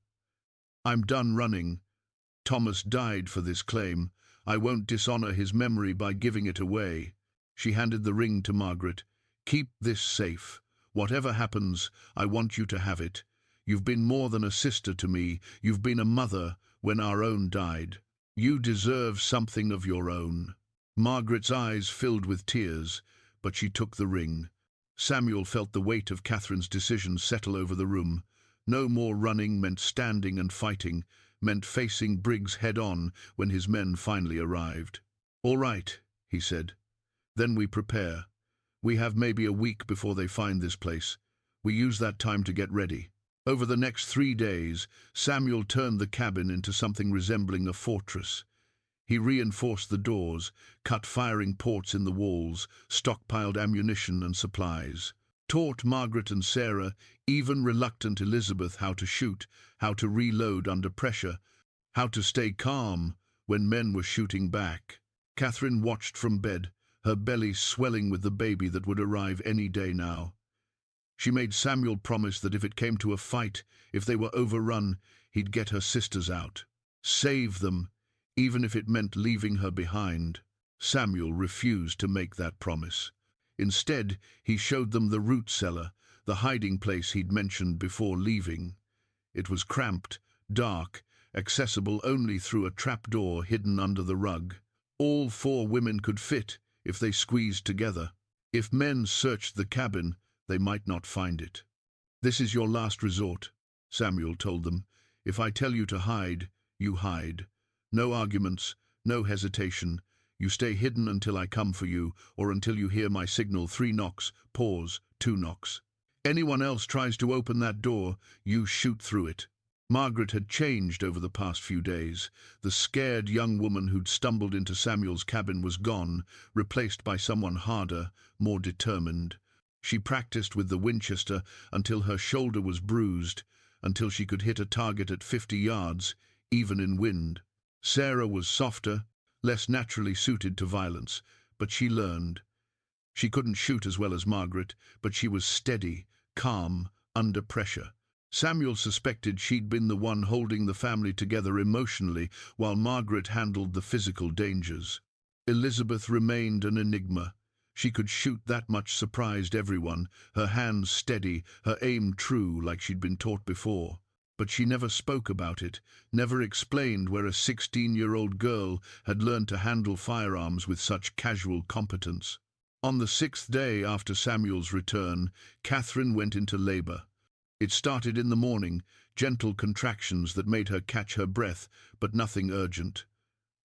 "I'm done running. Thomas died for this claim. I won't dishonor his memory by giving it away." She handed the ring to Margaret. "Keep this safe. Whatever happens, I want you to have it. You've been more than a sister to me. You've been a mother when our own died. You deserve something of your own." Margaret's eyes filled with tears, but she took the ring. Samuel felt the weight of Catherine's decision settle over the room. No more running meant standing and fighting, meant facing Briggs head-on when his men finally arrived. "All right," he said. "Then we prepare. We have maybe a week before they find this place. We use that time to get ready." Over the next 3 days, Samuel turned the cabin into something resembling a fortress. He reinforced the doors, cut firing ports in the walls, stockpiled ammunition and supplies. Taught Margaret and Sarah, even reluctant Elizabeth, how to shoot, how to reload under pressure, how to stay calm when men were shooting back. Catherine watched from bed, her belly swelling with the baby that would arrive any day now. She made Samuel promise that if it came to a fight, if they were overrun, he'd get her sisters out. Save them, even if it meant leaving her behind. Samuel refused to make that promise. Instead, he showed them the root cellar, the hiding place he'd mentioned before leaving. It was cramped, dark, accessible only through a trapdoor hidden under the rug. All 4 women could fit if they squeezed together. If men searched the cabin, they might not find it. "This is your last resort," Samuel told them. "If I tell you to hide, you hide. No arguments, no hesitation. You stay hidden until I come for you, or until you hear my signal 3 knocks, pause, 2 knocks. Anyone else tries to open that door, you shoot through it." Margaret had changed over the past few days. The scared young woman who'd stumbled into Samuel's cabin was gone, replaced by someone harder, more determined. She practiced with the Winchester until her shoulder was bruised, until she could hit a target at 50 yards, even in wind. Sarah was softer, less naturally suited to violence, but she learned. She couldn't shoot as well as Margaret, but she was steady, calm, under pressure. Samuel suspected she'd been the one holding the family together emotionally, while Margaret handled the physical dangers. Elizabeth remained an enigma. She could shoot that much surprised everyone, her hands steady, her aim true like she'd been taught before. But she never spoke about it, never explained where a 16-year-old girl had learned to handle firearms with such casual competence. On the 6th day after Samuel's return, Catherine went into labor. It started in the morning, gentle contractions that made her catch her breath, but nothing urgent.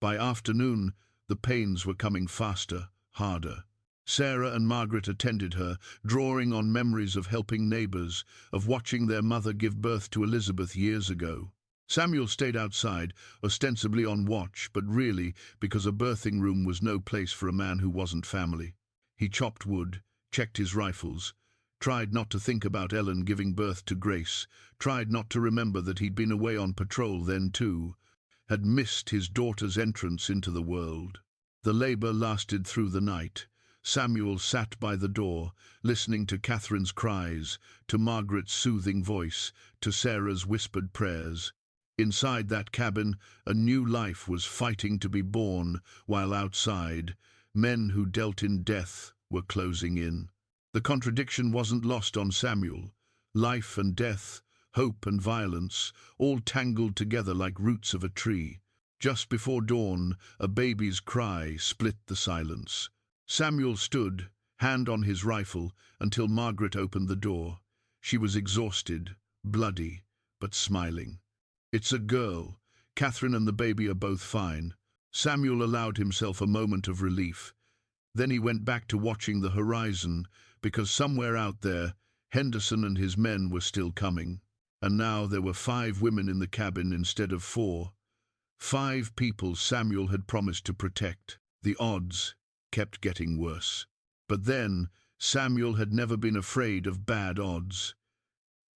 By afternoon, the pains were coming faster, harder. Sarah and Margaret attended her, drawing on memories of helping neighbors, of watching their mother give birth to Elizabeth years ago. Samuel stayed outside, ostensibly on watch, but really because a birthing room was no place for a man who wasn't family. He chopped wood, checked his rifles, tried not to think about Ellen giving birth to Grace, tried not to remember that he'd been away on patrol then too, had missed his daughter's entrance into the world. The labor lasted through the night. Samuel sat by the door, listening to Catherine's cries, to Margaret's soothing voice, to Sarah's whispered prayers. Inside that cabin, a new life was fighting to be born, while outside, men who dealt in death were closing in. The contradiction wasn't lost on Samuel. Life and death, hope and violence, all tangled together like roots of a tree. Just before dawn, a baby's cry split the silence. Samuel stood, hand on his rifle, until Margaret opened the door. She was exhausted, bloody, but smiling. "It's a girl. Catherine and the baby are both fine." Samuel allowed himself a moment of relief. Then he went back to watching the horizon, because somewhere out there, Henderson and his men were still coming. And now there were 5 women in the cabin instead of 4. 5 people Samuel had promised to protect. The odds kept getting worse. But then, Samuel had never been afraid of bad odds,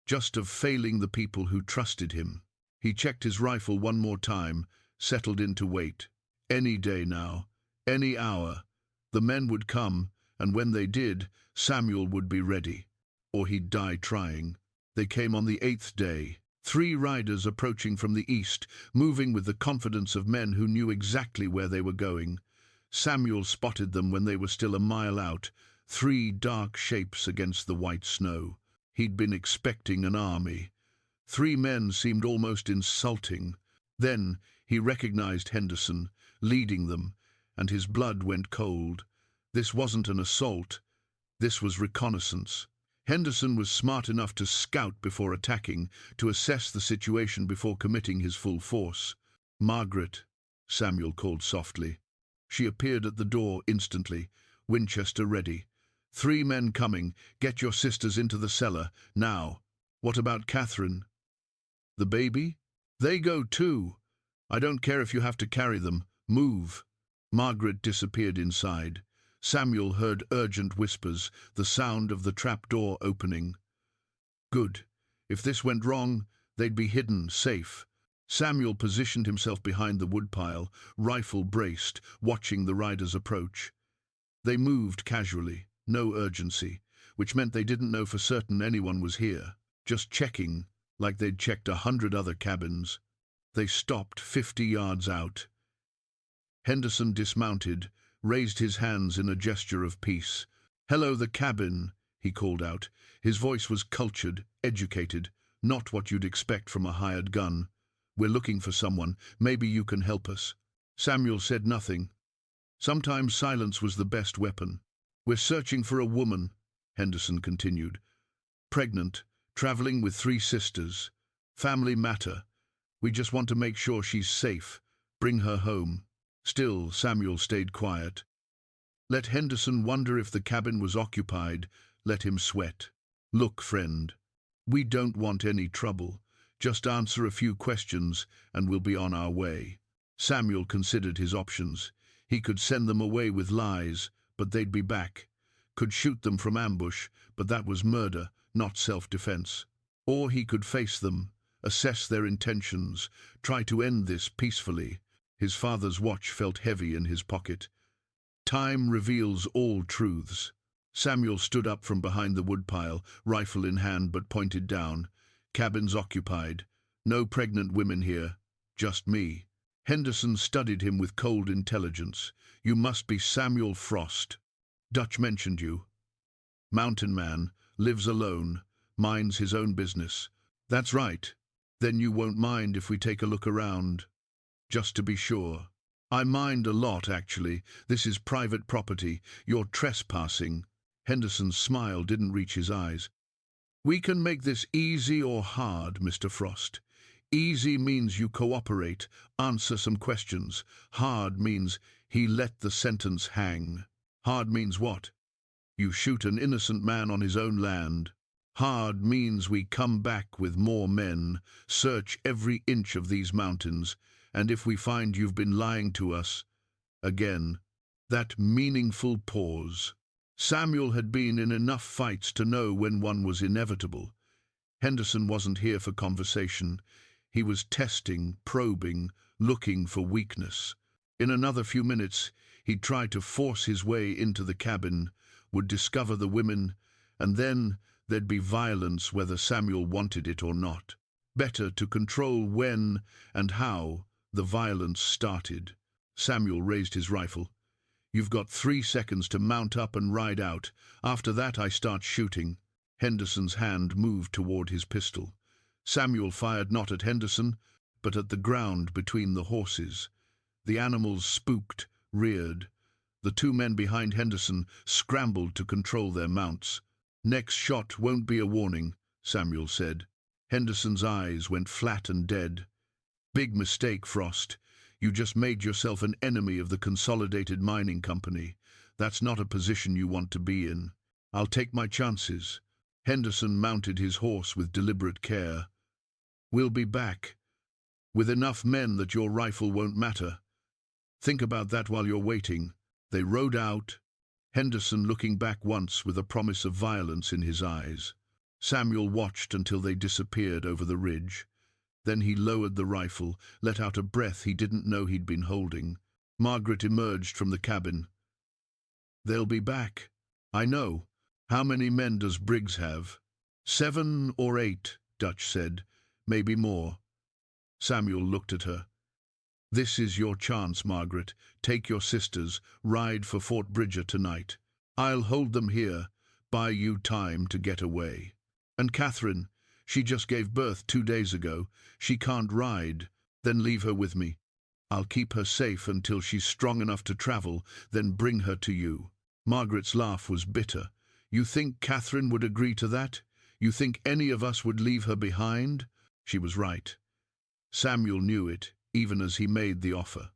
just of failing the people who trusted him. He checked his rifle one more time, settled in to wait. Any day now, any hour, the men would come, and when they did, Samuel would be ready, or he'd die trying. They came on the 8th day, 3 riders approaching from the east, moving with the confidence of men who knew exactly where they were going. Samuel spotted them when they were still a mile out, 3 dark shapes against the white snow. He'd been expecting an army. 3 men seemed almost insulting. Then he recognized Henderson, leading them, and his blood went cold. This wasn't an assault. This was reconnaissance. Henderson was smart enough to scout before attacking, to assess the situation before committing his full force. "Margaret," Samuel called softly. She appeared at the door instantly, Winchester ready. "3 men coming. Get your sisters into the cellar, now." "What about Catherine?" "The baby?" "They go too. I don't care if you have to carry them. Move." Margaret disappeared inside. Samuel heard urgent whispers, the sound of the trap-door opening. Good. If this went wrong, they'd be hidden, safe. Samuel positioned himself behind the woodpile, rifle braced, watching the riders approach. They moved casually, no urgency, which meant they didn't know for certain anyone was here, just checking, like they'd checked 100 other cabins. They stopped 50 yards out. Henderson dismounted, raised his hands in a gesture of peace. "Hello, the cabin," he called out. His voice was cultured, educated, not what you'd expect from a hired gun. We're looking for someone. Maybe you can help us." Samuel said nothing. Sometimes silence was the best weapon. "We're searching for a woman," Henderson continued. "Pregnant, traveling with 3 sisters. Family matter. We just want to make sure she's safe. Bring her home." Still, Samuel stayed quiet. Let Henderson wonder if the cabin was occupied. Let him sweat. "Look, friend, we don't want any trouble. Just answer a few questions and we'll be on our way." Samuel considered his options. He could send them away with lies, but they'd be back. Could shoot them from ambush, but that was murder, not self-defense. Or he could face them, assess their intentions, try to end this peacefully. His father's watch felt heavy in his pocket. Time reveals all truths. Samuel stood up from behind the woodpile, rifle in hand but pointed down. "Cabins occupied. No pregnant women here. Just me." Henderson studied him with cold intelligence. "You must be Samuel Frost. Dutch mentioned you. Mountain man, lives alone, minds his own business." "That's right. Then you won't mind if we take a look around, just to be sure." "I mind a lot, actually. This is private property. You're trespassing." Henderson's smile didn't reach his eyes. "We can make this easy or hard, Mr. Frost. Easy means you cooperate, answer some questions. Hard means he let the sentence hang." "Hard means what?" "You shoot an innocent man on his own land." "Hard means we come back with more men, search every inch of these mountains, and if we find you've been lying to us..." Again, that meaningful pause. Samuel had been in enough fights to know when one was inevitable. Henderson wasn't here for conversation. He was testing, probing, looking for weakness. In another few minutes, he'd try to force his way into the cabin, would discover the women, and then there'd be violence whether Samuel wanted it or not. Better to control when and how the violence started. Samuel raised his rifle. "You've got 3 seconds to mount up and ride out. After that, I start shooting." Henderson's hand moved toward his pistol. Samuel fired not at Henderson, but at the ground between the horses. The animals spooked, reared. The 2 men behind Henderson scrambled to control their mounts. "Next shot won't be a warning," Samuel said. Henderson's eyes went flat and dead. "Big mistake, Frost. You just made yourself an enemy of the Consolidated Mining Company. That's not a position you want to be in." "I'll take my chances." Henderson mounted his horse with deliberate care. "We'll be back, with enough men that your rifle won't matter. Think about that while you're waiting." They rode out, Henderson looking back once with a promise of violence in his eyes. Samuel watched until they disappeared over the ridge. Then he lowered the rifle, let out a breath he didn't know he'd been holding. Margaret emerged from the cabin. "They'll be back. I know. How many men does Briggs have?" 7 or 8, Dutch said. "Maybe more." Samuel looked at her. "This is your chance, Margaret. Take your sisters, ride for Fort Bridger tonight. I'll hold them here, buy you time to get away. And Catherine, she just gave birth 2 days ago. She can't ride. Then leave her with me. I'll keep her safe until she's strong enough to travel, then bring her to you." Margaret's laugh was bitter. "You think Catherine would agree to that? You think any of us would leave her behind?" She was right. Samuel knew it, even as he made the offer.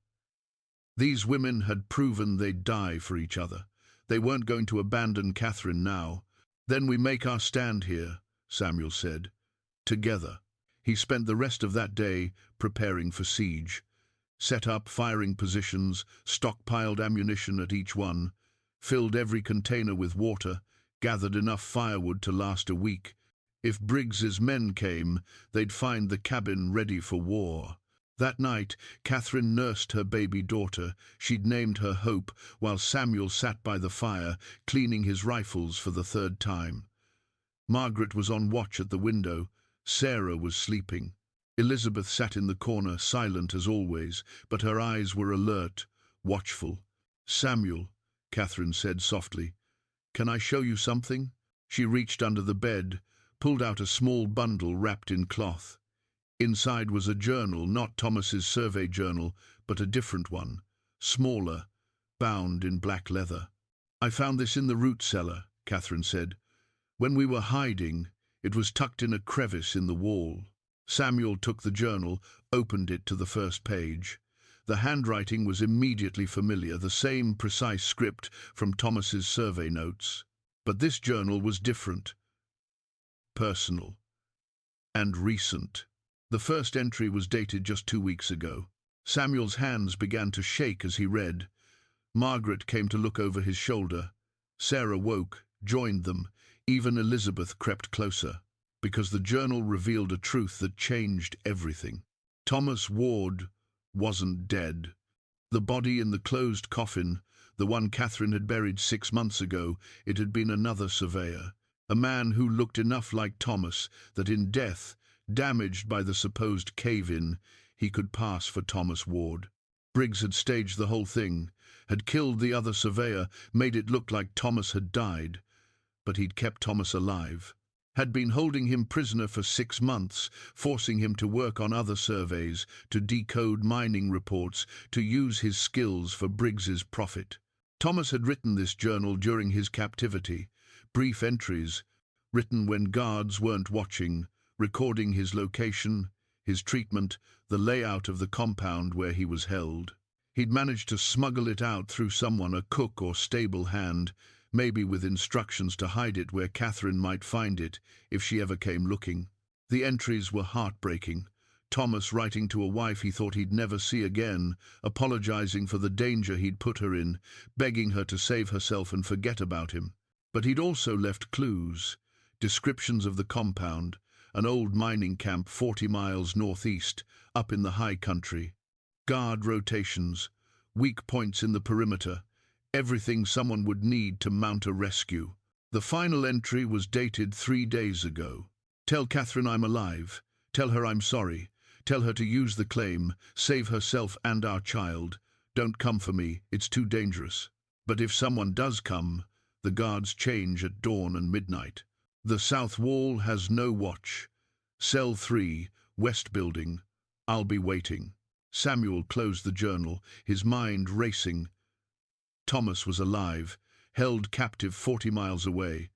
These women had proven they'd die for each other. They weren't going to abandon Catherine now. "Then we make our stand here," Samuel said. "Together." He spent the rest of that day preparing for siege. Set up firing positions, stockpiled ammunition at each one, filled every container with water, gathered enough firewood to last a week. If Briggs's men came, they'd find the cabin ready for war. That night, Catherine nursed her baby daughter. She'd named her Hope, while Samuel sat by the fire, cleaning his rifles for the 3rd time. Margaret was on watch at the window. Sarah was sleeping. Elizabeth sat in the corner, silent as always, but her eyes were alert, watchful. "Samuel," Catherine said softly, "can I show you something?" She reached under the bed, pulled out a small bundle wrapped in cloth. Inside was a journal, not Thomas's survey journal, but a different one, smaller, bound in black leather. "I found this in the root cellar," Catherine said. "When we were hiding, it was tucked in a crevice in the wall." Samuel took the journal, opened it to the first page. The handwriting was immediately familiar, the same precise script from Thomas's survey notes. But this journal was different, personal, and recent. The first entry was dated just 2 weeks ago. Samuel's hands began to shake as he read. Margaret came to look over his shoulder. Sarah woke, joined them. Even Elizabeth crept closer, because the journal revealed a truth that changed everything. Thomas Ward wasn't dead. The body in the closed coffin, the one Catherine had buried 6 months ago, it had been another surveyor, a man who looked enough like Thomas that in death, damaged by the supposed cave-in, he could pass for Thomas Ward. Briggs had staged the whole thing, had killed the other surveyor, made it look like Thomas had died, but he'd kept Thomas alive. Had been holding him prisoner for 6 months, forcing him to work on other surveys, to decode mining reports, to use his skills for Briggs's profit. Thomas had written this journal during his captivity, brief entries, written when guards weren't watching, recording his location, his treatment, the layout of the compound where he was held. He'd managed to smuggle it out through someone, a cook or stable hand, maybe with instructions to hide it where Catherine might find it if she ever came looking. The entries were heartbreaking. Thomas writing to a wife he thought he'd never see again, apologizing for the danger he'd put her in, begging her to save herself and forget about him. But he'd also left clues, descriptions of the compound, an old mining camp 40 miles northeast, up in the high country. Guard rotations, weak points in the perimeter, everything someone would need to mount a rescue. The final entry was dated 3 days ago. "Tell Catherine I'm alive. Tell her I'm sorry. Tell her to use the claim, save herself and our child. Don't come for me, it's too dangerous. But if someone does come, the guards change at dawn and midnight. The south wall has no watch. Cell 3, West Building. I'll be waiting." Samuel closed the journal, his mind racing. Thomas was alive, held captive 40 miles away,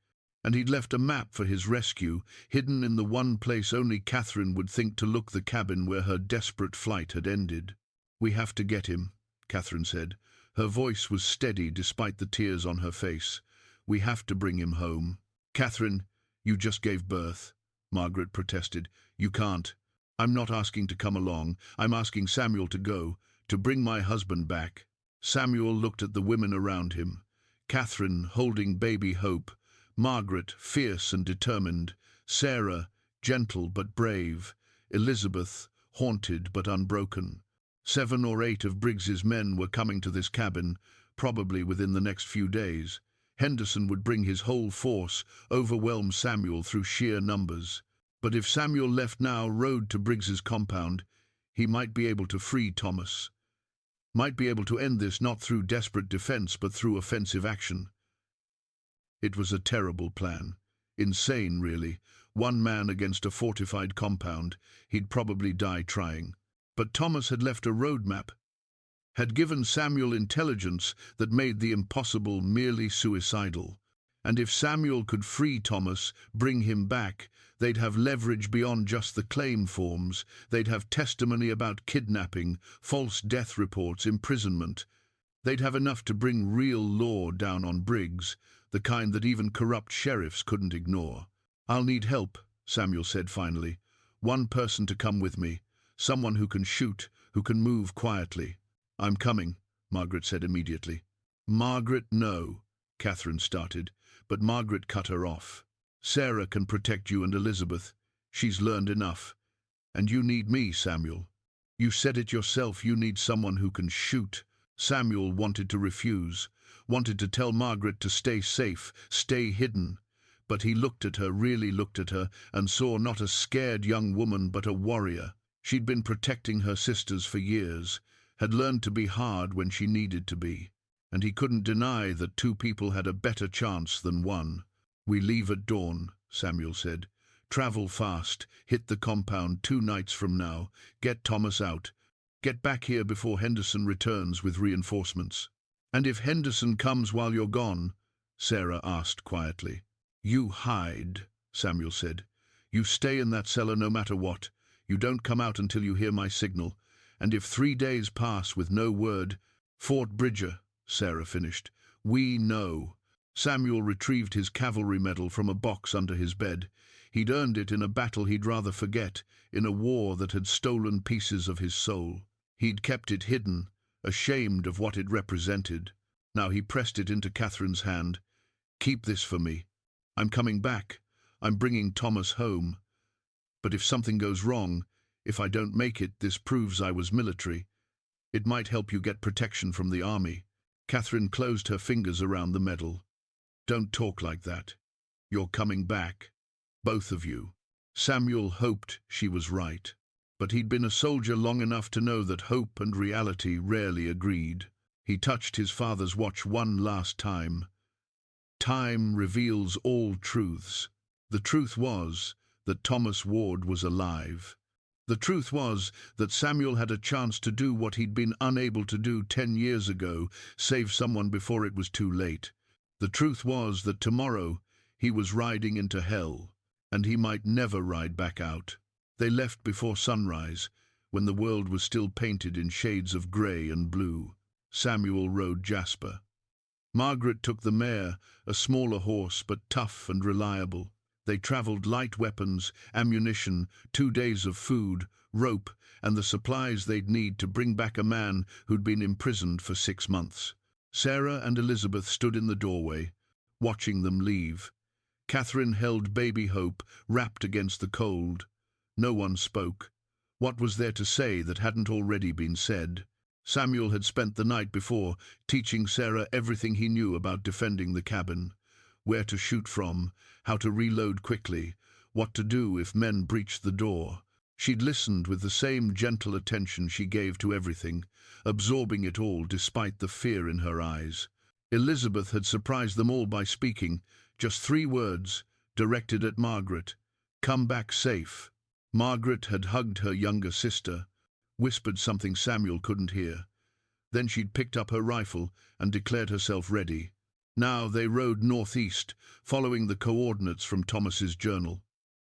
and he'd left a map for his rescue, hidden in the one place only Catherine would think to look, the cabin where her desperate flight had ended. "We have to get him," Catherine said. Her voice was steady despite the tears on her face. "We have to bring him home." "Catherine, you just gave birth," Margaret protested. "You can't. I'm not asking to come along. I'm asking Samuel to go, to bring my husband back." Samuel looked at the women around him. Catherine holding baby Hope, Margaret fierce and determined, Sarah gentle but brave, Elizabeth haunted but unbroken. 7 or 8 of Briggs's men were coming to this cabin, probably within the next few days. Henderson would bring his whole force, overwhelm Samuel through sheer numbers. But if Samuel left now, rode to Briggs's compound, he might be able to free Thomas. Might be able to end this not through desperate defense but through offensive action. It was a terrible plan. Insane, really. 1 man against a fortified compound. He'd probably die trying. But Thomas had left a roadmap, had given Samuel intelligence that made the impossible merely suicidal. And if Samuel could free Thomas, bring him back, they'd have leverage beyond just the claim forms. They'd have testimony about kidnapping, false death reports, imprisonment. They'd have enough to bring real law down on Briggs, the kind that even corrupt sheriffs couldn't ignore. "I'll need help," Samuel said finally. "1 person to come with me. Someone who can shoot, who can move quietly." "I'm coming," Margaret said immediately. "Margaret, no," Catherine started, but Margaret cut her off. "Sarah can protect you and Elizabeth. She's learned enough. And you need me, Samuel. You said it yourself, you need someone who can shoot." Samuel wanted to refuse, wanted to tell Margaret to stay safe, stay hidden. But he looked at her, really looked at her, and saw not a scared young woman but a warrior. She'd been protecting her sisters for years, had learned to be hard when she needed to be. And he couldn't deny that 2 people had a better chance than 1. "We leave at dawn," Samuel said. Travel fast. Hit the compound 2 nights from now. Get Thomas out. Get back here before Henderson returns with reinforcements." "And if Henderson comes while you're gone?" Sarah asked quietly. "You hide," Samuel said. "You stay in that cellar no matter what. You don't come out until you hear my signal. And if 3 days pass with no word—" "Fort Bridger," Sarah finished. "We know." Samuel retrieved his cavalry medal from a box under his bed. He'd earned it in a battle he'd rather forget, in a war that had stolen pieces of his soul. He'd kept it hidden, ashamed of what it represented. Now he pressed it into Catherine's hand. "Keep this for me. I'm coming back. I'm bringing Thomas home. But if something goes wrong, if I don't make it, this proves I was military. It might help you get protection from the army." Catherine closed her fingers around the medal. "Don't talk like that. You're coming back. Both of you." Samuel hoped she was right. But he'd been a soldier long enough to know that hope and reality rarely agreed. He touched his father's watch one last time. Time reveals all truths. The truth was that Thomas Ward was alive. The truth was that Samuel had a chance to do what he'd been unable to do 10 years ago, save someone before it was too late. The truth was that tomorrow he was riding into hell, and he might never ride back out. They left before sunrise, when the world was still painted in shades of grey and blue. Samuel rode Jasper. Margaret took the mare, a smaller horse but tough and reliable. They travelled light weapons, ammunition, 2 days of food, rope, and the supplies they'd need to bring back a man who'd been imprisoned for 6 months. Sarah and Elizabeth stood in the doorway, watching them leave. Catherine held baby Hope, wrapped against the cold. No one spoke. What was there to say that hadn't already been said? Samuel had spent the night before teaching Sarah everything he knew about defending the cabin. Where to shoot from, how to reload quickly, what to do if men breached the door. She'd listened with the same gentle attention she gave to everything, absorbing it all despite the fear in her eyes. Elizabeth had surprised them all by speaking, just 3 words, directed at Margaret. "Come back safe." Margaret had hugged her younger sister, whispered something Samuel couldn't hear. Then she'd picked up her rifle and declared herself ready. Now they rode northeast, following the coordinates from Thomas's journal.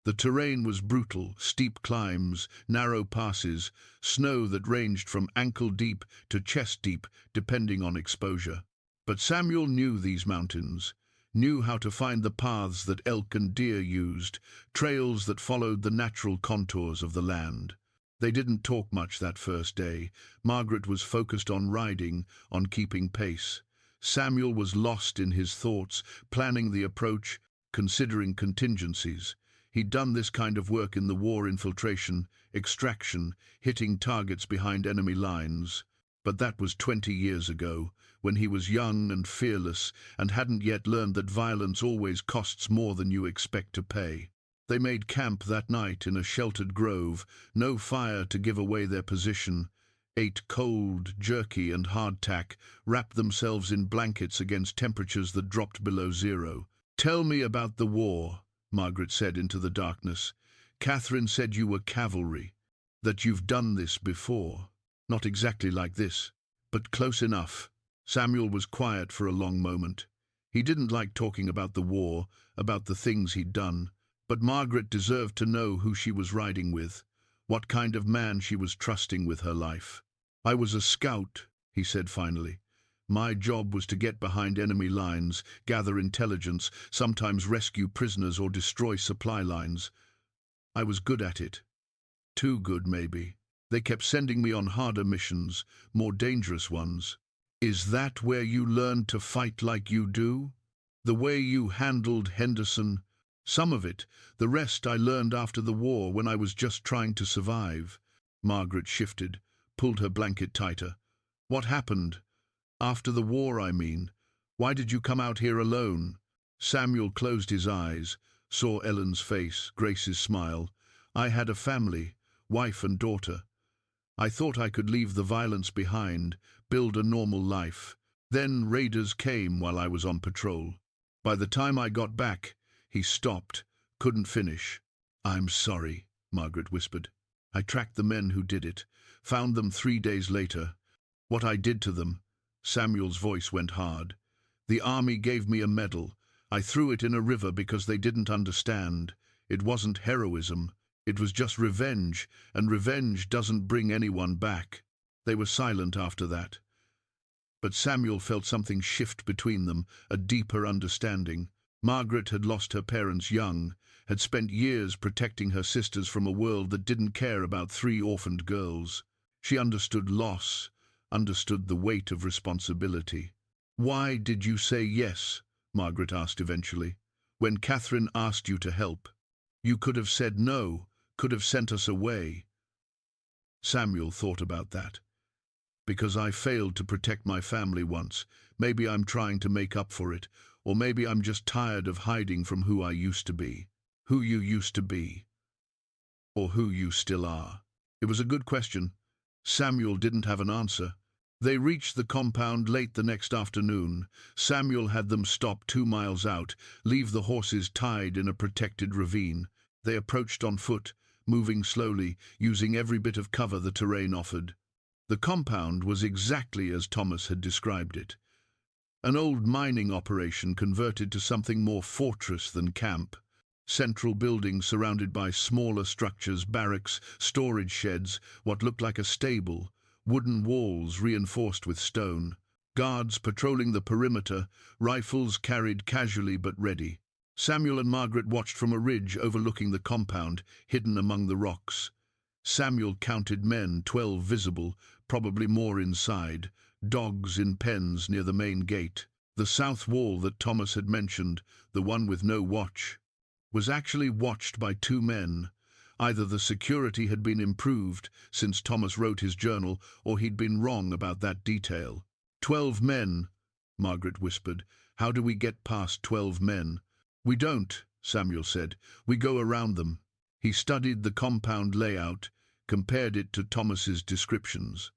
The terrain was brutal, steep climbs, narrow passes, snow that ranged from ankle-deep to chest-deep, depending on exposure. But Samuel knew these mountains, knew how to find the paths that elk and deer used, trails that followed the natural contours of the land. They didn't talk much that first day. Margaret was focused on riding, on keeping pace. Samuel was lost in his thoughts, planning the approach, considering contingencies. He'd done this kind of work in the war infiltration, extraction, hitting targets behind enemy lines. But that was 20 years ago, when he was young and fearless and hadn't yet learned that violence always costs more than you expect to pay. They made camp that night in a sheltered grove, no fire to give away their position, ate cold jerky and hardtack, wrapped themselves in blankets against temperatures that dropped below 0. "Tell me about the war," Margaret said into the darkness. "Catherine said you were cavalry, that you've done this before. Not exactly like this, but close enough." Samuel was quiet for a long moment. He didn't like talking about the war, about the things he'd done, but Margaret deserved to know who she was riding with, what kind of man she was trusting with her life. "I was a scout," he said finally. "My job was to get behind enemy lines, gather intelligence, sometimes rescue prisoners or destroy supply lines. I was good at it. Too good, maybe. They kept sending me on harder missions, more dangerous ones." "Is that where you learned to fight like you do? The way you handled Henderson?" "Some of it. The rest I learned after the war, when I was just trying to survive." Margaret shifted, pulled her blanket tighter. "What happened? After the war, I mean. Why did you come out here alone?" Samuel closed his eyes, saw Ellen's face, Grace's smile. "I had a family, wife and daughter. I thought I could leave the violence behind, build a normal life. Then raiders came while I was on patrol. By the time I got back," he stopped, couldn't finish. I'm sorry, Margaret whispered. I tracked the men who did it, found them 3 days later. What I did to them, Samuel's voice went hard. The army gave me a medal. I threw it in a river because they didn't understand. It wasn't heroism. It was just revenge, and revenge doesn't bring anyone back. They were silent after that. But Samuel felt something shift between them, a deeper understanding. Margaret had lost her parents young, had spent years protecting her sisters from a world that didn't care about 3 orphaned girls. She understood loss, understood the weight of responsibility. "Why did you say yes?" Margaret asked eventually. "When Catherine asked you to help, you could have said no, could have sent us away." Samuel thought about that. "Because I failed to protect my family once. Maybe I'm trying to make up for it, or maybe I'm just tired of hiding from who I used to be. Who you used to be. Or who you still are." It was a good question. Samuel didn't have an answer. They reached the compound late the next afternoon. Samuel had them stop 2 miles out, leave the horses tied in a protected ravine. They approached on foot, moving slowly, using every bit of cover the terrain offered. The compound was exactly as Thomas had described it. An old mining operation converted to something more fortress than camp. Central buildings surrounded by smaller structures, barracks, storage sheds, what looked like a stable, wooden walls reinforced with stone. Guards patrolling the perimeter, rifles carried casually but ready. Samuel and Margaret watched from a ridge overlooking the compound, hidden among the rocks. Samuel counted men, 12 visible, probably more inside, dogs in pens near the main gate. The south wall that Thomas had mentioned, the one with no watch, was actually watched by 2 men. Either the security had been improved since Thomas wrote his journal, or he'd been wrong about that detail. 12 men, Margaret whispered. "How do we get past 12 men?" "We don't," Samuel said. "We go around them." He studied the compound layout, compared it to Thomas's descriptions.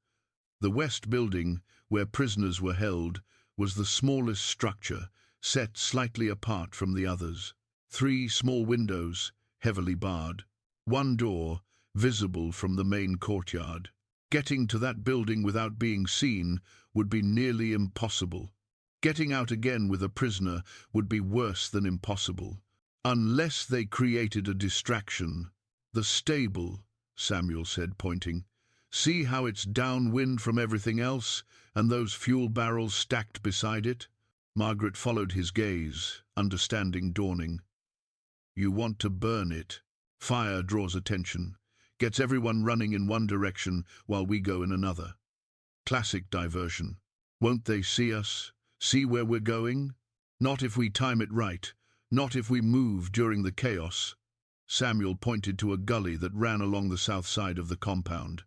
The west building, where prisoners were held, was the smallest structure, set slightly apart from the others. 3 small windows, heavily barred. 1 door, visible from the main courtyard. Getting to that building without being seen would be nearly impossible. Getting out again with a prisoner would be worse than impossible. Unless they created a distraction. "The stable," Samuel said, pointing. "See how it's downwind from everything else, and those fuel barrels stacked beside it?" Margaret followed his gaze, understanding dawning. "You want to burn it. Fire draws attention, gets everyone running in one direction while we go in another. Classic diversion. Won't they see us? See where we're going? Not if we time it right. Not if we move during the chaos." Samuel pointed to a gully that ran along the south side of the compound.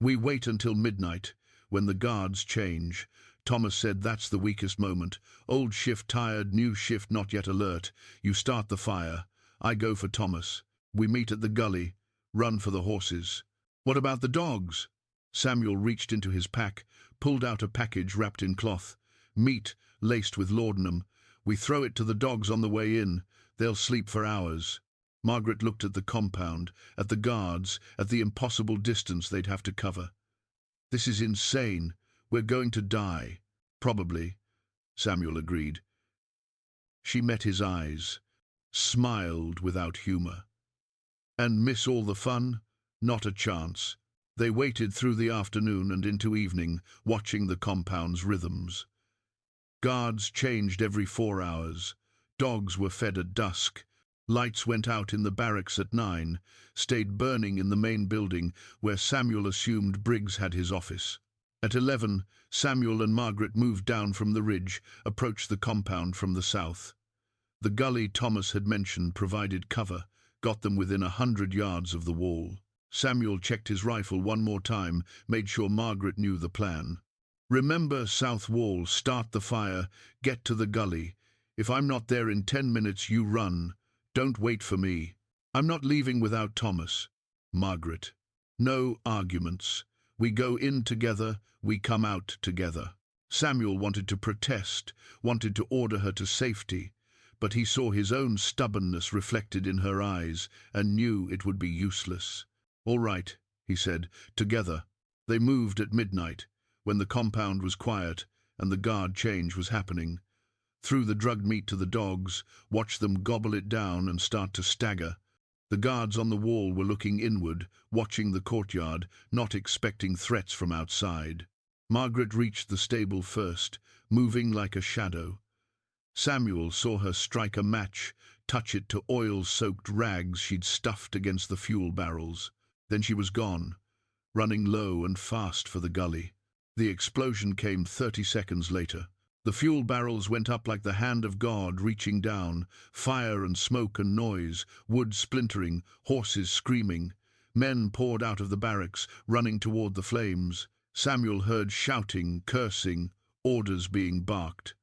"We wait until midnight, when the guards change. Thomas said that's the weakest moment. Old shift tired, new shift not yet alert. You start the fire. I go for Thomas. We meet at the gully, run for the horses." "What about the dogs?" Samuel reached into his pack, pulled out a package wrapped in cloth. "Meat, laced with laudanum. We throw it to the dogs on the way in. They'll sleep for hours." Margaret looked at the compound, at the guards, at the impossible distance they'd have to cover. "This is insane. We're going to die." "Probably," Samuel agreed. She met his eyes, smiled without humor. "And miss all the fun? Not a chance." They waited through the afternoon and into evening, watching the compound's rhythms. Guards changed every 4 hours. Dogs were fed at dusk. Lights went out in the barracks at 9, stayed burning in the main building where Samuel assumed Briggs had his office. At 11, Samuel and Margaret moved down from the ridge, approached the compound from the south. The gully Thomas had mentioned provided cover, got them within 100 yards of the wall. Samuel checked his rifle one more time, made sure Margaret knew the plan. "Remember south wall, start the fire, get to the gully. If I'm not there in 10 minutes, you run. Don't wait for me. I'm not leaving without Thomas." "Margaret." "No arguments. We go in together, we come out together." Samuel wanted to protest, wanted to order her to safety, but he saw his own stubbornness reflected in her eyes and knew it would be useless. "All right," he said, "together." They moved at midnight, when the compound was quiet and the guard change was happening. Threw the drugged meat to the dogs, watched them gobble it down and start to stagger. The guards on the wall were looking inward, watching the courtyard, not expecting threats from outside. Margaret reached the stable first, moving like a shadow. Samuel saw her strike a match, touch it to oil-soaked rags she'd stuffed against the fuel barrels. Then she was gone, running low and fast for the gully. The explosion came 30 seconds later. The fuel barrels went up like the hand of God reaching down, fire and smoke and noise, wood splintering, horses screaming. Men poured out of the barracks, running toward the flames. Samuel heard shouting, cursing, orders being barked.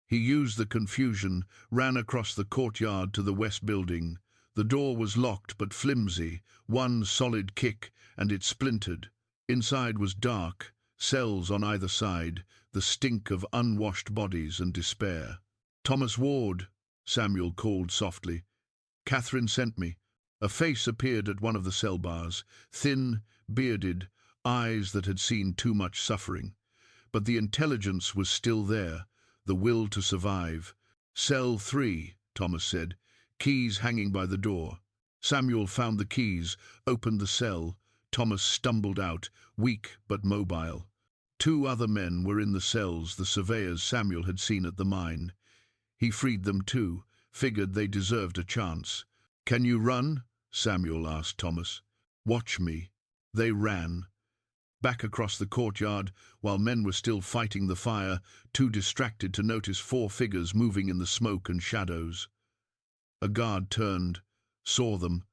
He used the confusion, ran across the courtyard to the west building. The door was locked but flimsy, one solid kick, and it splintered. Inside was dark, cells on either side, the stink of unwashed bodies and despair. "Thomas Ward," Samuel called softly. "Catherine sent me." A face appeared at one of the cell bars, thin, bearded, eyes that had seen too much suffering. But the intelligence was still there, the will to survive. "Cell 3, Thomas said, keys hanging by the door." Samuel found the keys, opened the cell. Thomas stumbled out, weak but mobile. 2 other men were in the cells, the surveyors Samuel had seen at the mine. He freed them too, figured they deserved a chance. "Can you run?" Samuel asked Thomas. "Watch me." They ran. Back across the courtyard, while men were still fighting the fire, too distracted to notice 4 figures moving in the smoke and shadows. A guard turned, saw them,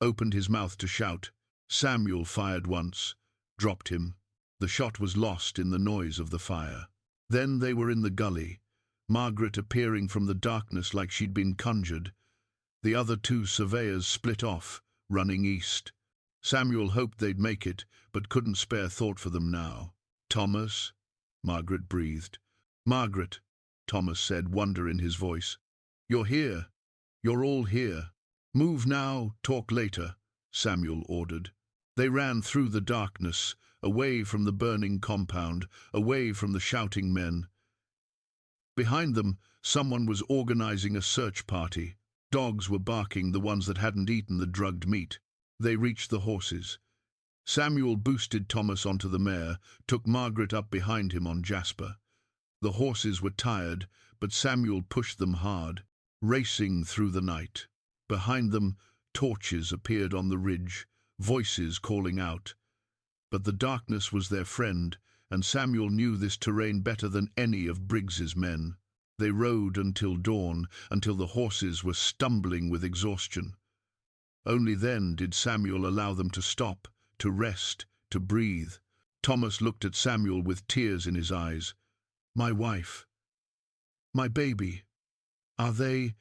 opened his mouth to shout. Samuel fired once, dropped him. The shot was lost in the noise of the fire. Then they were in the gully, Margaret appearing from the darkness like she'd been conjured. The other 2 surveyors split off, running east. Samuel hoped they'd make it, but couldn't spare thought for them now. "Thomas," Margaret breathed. "Margaret," Thomas said, wonder in his voice. "You're here. You're all here. Move now, talk later," Samuel ordered. They ran through the darkness, away from the burning compound, away from the shouting men. Behind them, someone was organizing a search party. Dogs were barking, the ones that hadn't eaten the drugged meat. They reached the horses. Samuel boosted Thomas onto the mare, took Margaret up behind him on Jasper. The horses were tired, but Samuel pushed them hard, racing through the night. Behind them, torches appeared on the ridge, voices calling out. But the darkness was their friend, and Samuel knew this terrain better than any of Briggs's men. They rode until dawn, until the horses were stumbling with exhaustion. Only then did Samuel allow them to stop, to rest, to breathe. Thomas looked at Samuel with tears in his eyes. "My wife, my baby, are they—"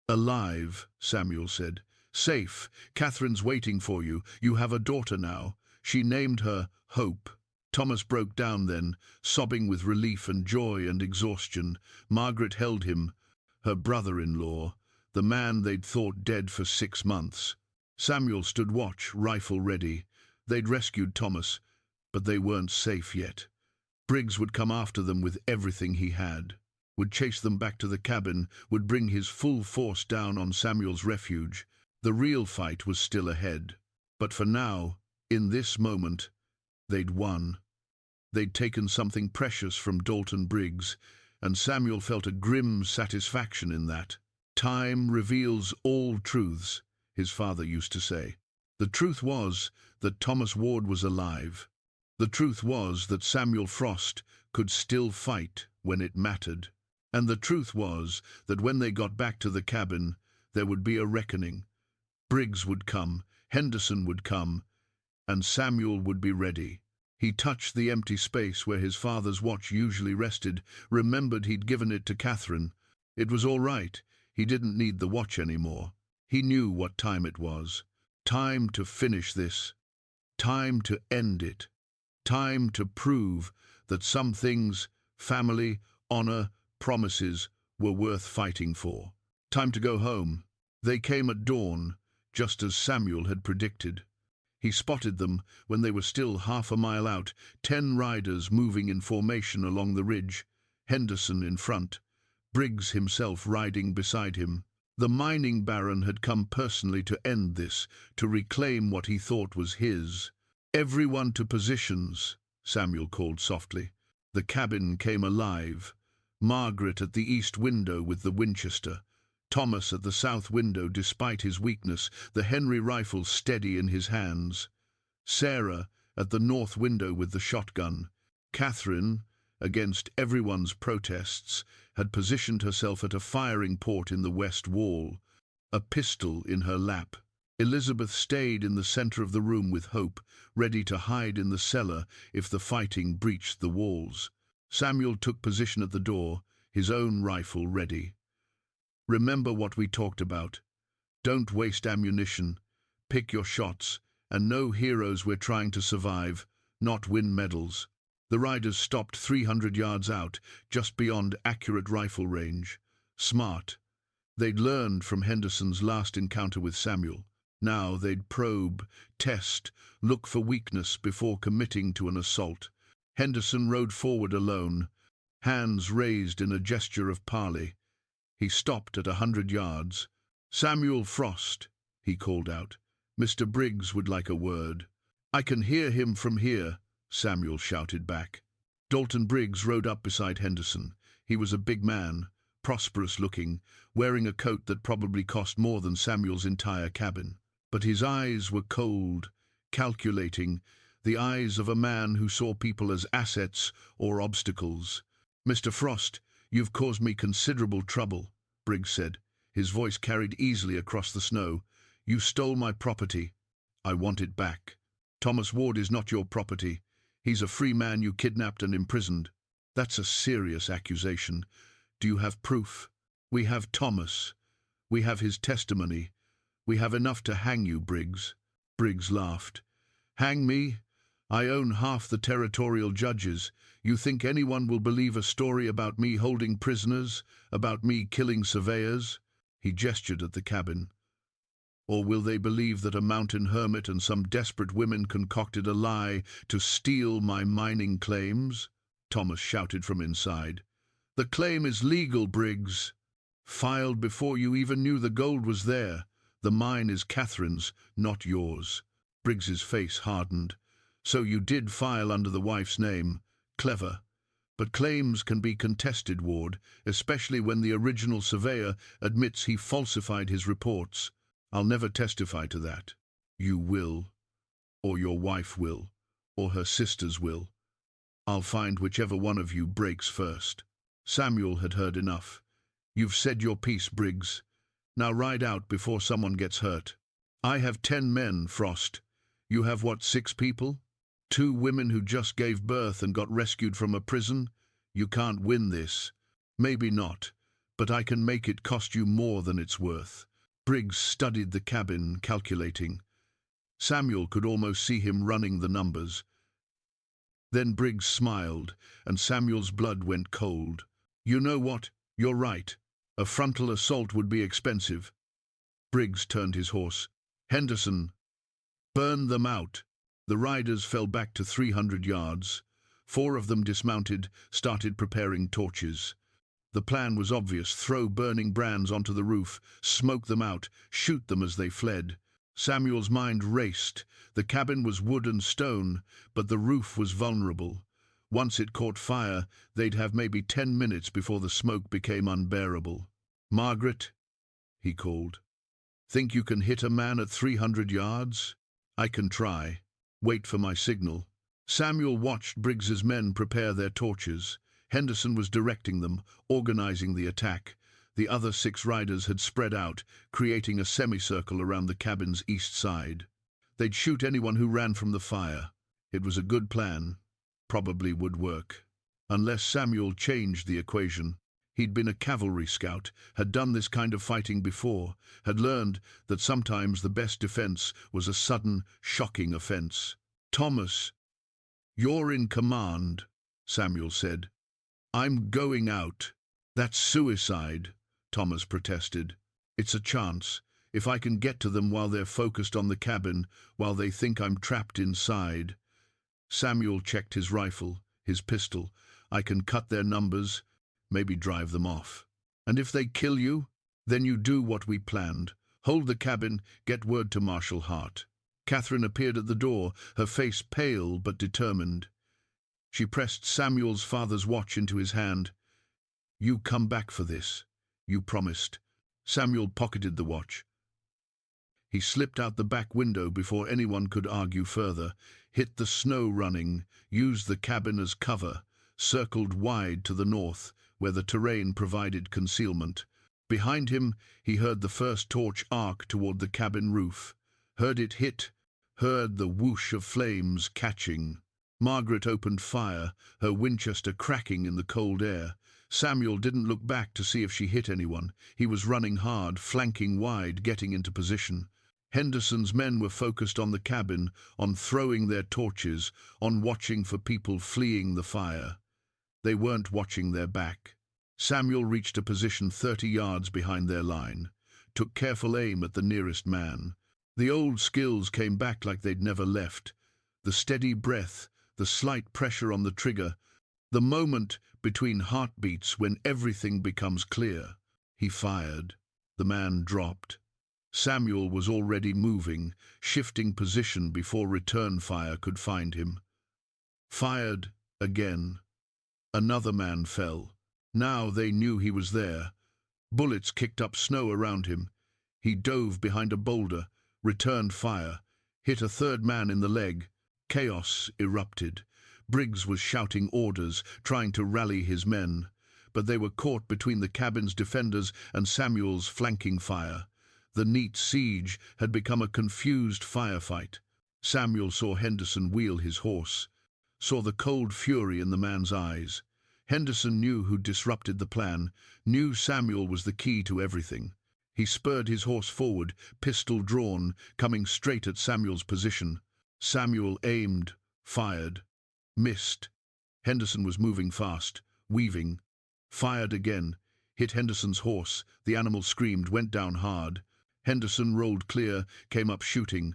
"Alive," Samuel said. "Safe. Catherine's waiting for you. You have a daughter now. She named her Hope." Thomas broke down then, sobbing with relief and joy and exhaustion. Margaret held him, her brother-in-law, the man they'd thought dead for 6 months. Samuel stood watch, rifle ready. They'd rescued Thomas, but they weren't safe yet. Briggs would come after them with everything he had, would chase them back to the cabin, would bring his full force down on Samuel's refuge. The real fight was still ahead. But for now, in this moment, they'd won. They'd taken something precious from Dalton Briggs, and Samuel felt a grim satisfaction in that. "Time reveals all truths," his father used to say. The truth was that Thomas Ward was alive. The truth was that Samuel Frost could still fight when it mattered. And the truth was that when they got back to the cabin, there would be a reckoning. Briggs would come, Henderson would come, and Samuel would be ready. He touched the empty space where his father's watch usually rested, remembered he'd given it to Catherine. It was all right. He didn't need the watch anymore. He knew what time it was. Time to finish this. Time to end it. Time to prove that some things, family, honor, promises, were worth fighting for. Time to go home. They came at dawn, just as Samuel had predicted. He spotted them when they were still half a mile out, 10 riders moving in formation along the ridge, Henderson in front, Briggs himself riding beside him. The mining baron had come personally to end this, to reclaim what he thought was his. "Everyone to positions," Samuel called softly. The cabin came alive. Margaret at the east window with the Winchester, Thomas at the south window despite his weakness, the Henry rifle steady in his hands, Sarah at the north window with the shotgun. Catherine, against everyone's protests, had positioned herself at a firing port in the west wall, a pistol in her lap. Elizabeth stayed in the center of the room with Hope, ready to hide in the cellar if the fighting breached the walls. Samuel took position at the door, his own rifle ready. "Remember what we talked about. Don't waste ammunition. Pick your shots, and no heroes we're trying to survive, not win medals." The riders stopped 300 yards out, just beyond accurate rifle range. Smart. They'd learned from Henderson's last encounter with Samuel. Now they'd probe, test, look for weakness before committing to an assault. Henderson rode forward alone, hands raised in a gesture of parley. He stopped at 100 yards. "Samuel Frost," he called out. "Mr. Briggs would like a word." "I can hear him from here," Samuel shouted back. Dalton Briggs rode up beside Henderson. He was a big man, prosperous-looking, wearing a coat that probably cost more than Samuel's entire cabin. But his eyes were cold, calculating, the eyes of a man who saw people as assets or obstacles. "Mr. Frost, you've caused me considerable trouble," Briggs said. His voice carried easily across the snow. "You stole my property. I want it back. Thomas Ward is not your property. He's a free man you kidnapped and imprisoned. That's a serious accusation. Do you have proof?" "We have Thomas. We have his testimony. We have enough to hang you, Briggs." Briggs laughed. "Hang me? I own half the territorial judges. You think anyone will believe a story about me holding prisoners, about me killing surveyors?" He gestured at the cabin. "Or will they believe that a mountain hermit and some desperate women concocted a lie to steal my mining claims?" Thomas shouted from inside. "The claim is legal, Briggs. Filed before you even knew the gold was there. The mine is Catherine's, not yours." Briggs's face hardened. "So you did file under the wife's name. Clever. But claims can be contested, Ward, especially when the original surveyor admits he falsified his reports. I'll never testify to that. You will, or your wife will, or her sisters will. I'll find whichever one of you breaks first." Samuel had heard enough. "You've said your piece, Briggs. Now ride out before someone gets hurt." "I have 10 men, Frost. You have what, 6 people? 2 women who just gave birth and got rescued from a prison? You can't win this." "Maybe not, but I can make it cost you more than it's worth." Briggs studied the cabin, calculating. Samuel could almost see him running the numbers. Then Briggs smiled, and Samuel's blood went cold. "You know what? You're right. A frontal assault would be expensive." Briggs turned his horse. "Henderson, burn them out." The riders fell back to 300 yards. 4 of them dismounted, started preparing torches. The plan was obvious: throw burning brands onto the roof, smoke them out, shoot them as they fled. Samuel's mind raced. The cabin was wood and stone, but the roof was vulnerable. Once it caught fire, they'd have maybe 10 minutes before the smoke became unbearable. "Margaret," he called, "think you can hit a man at 300 yards? I can try. Wait for my signal." Samuel watched Briggs's men prepare their torches. Henderson was directing them, organizing the attack. The other 6 riders had spread out, creating a semicircle around the cabin's east side. They'd shoot anyone who ran from the fire. It was a good plan. Probably would work. Unless Samuel changed the equation. He'd been a cavalry scout, had done this kind of fighting before, had learned that sometimes the best defense was a sudden, shocking offense. "Thomas, you're in command," Samuel said. "I'm going out. That's suicide. Thomas protested. "It's a chance. If I can get to them while they're focused on the cabin, while they think I'm trapped inside." Samuel checked his rifle, his pistol. "I can cut their numbers, maybe drive them off. And if they kill you, then you do what we planned. Hold the cabin, get word to Marshal Hart." Catherine appeared at the door, her face pale but determined. She pressed Samuel's father's watch into his hand. "You come back for this. You promised." Samuel pocketed the watch. He slipped out the back window before anyone could argue further, hit the snow running, used the cabin as cover, circled wide to the north, where the terrain provided concealment. Behind him, he heard the first torch arc toward the cabin roof, heard it hit, heard the whoosh of flames catching. Margaret opened fire, her Winchester cracking in the cold air. Samuel didn't look back to see if she hit anyone. He was running hard, flanking wide, getting into position. Henderson's men were focused on the cabin, on throwing their torches, on watching for people fleeing the fire. They weren't watching their back. Samuel reached a position 30 yards behind their line, took careful aim at the nearest man. The old skills came back like they'd never left. The steady breath, the slight pressure on the trigger, the moment between heartbeats when everything becomes clear. He fired. The man dropped. Samuel was already moving, shifting position before return fire could find him. Fired again. Another man fell. Now they knew he was there. Bullets kicked up snow around him. He dove behind a boulder, returned fire, hit a third man in the leg. Chaos erupted. Briggs was shouting orders, trying to rally his men, but they were caught between the cabin's defenders and Samuel's flanking fire. The neat siege had become a confused firefight. Samuel saw Henderson wheel his horse, saw the cold fury in the man's eyes. Henderson knew who disrupted the plan, knew Samuel was the key to everything. He spurred his horse forward, pistol drawn, coming straight at Samuel's position. Samuel aimed, fired, missed. Henderson was moving fast, weaving. Fired again, hit Henderson's horse. The animal screamed, went down hard. Henderson rolled clear, came up shooting.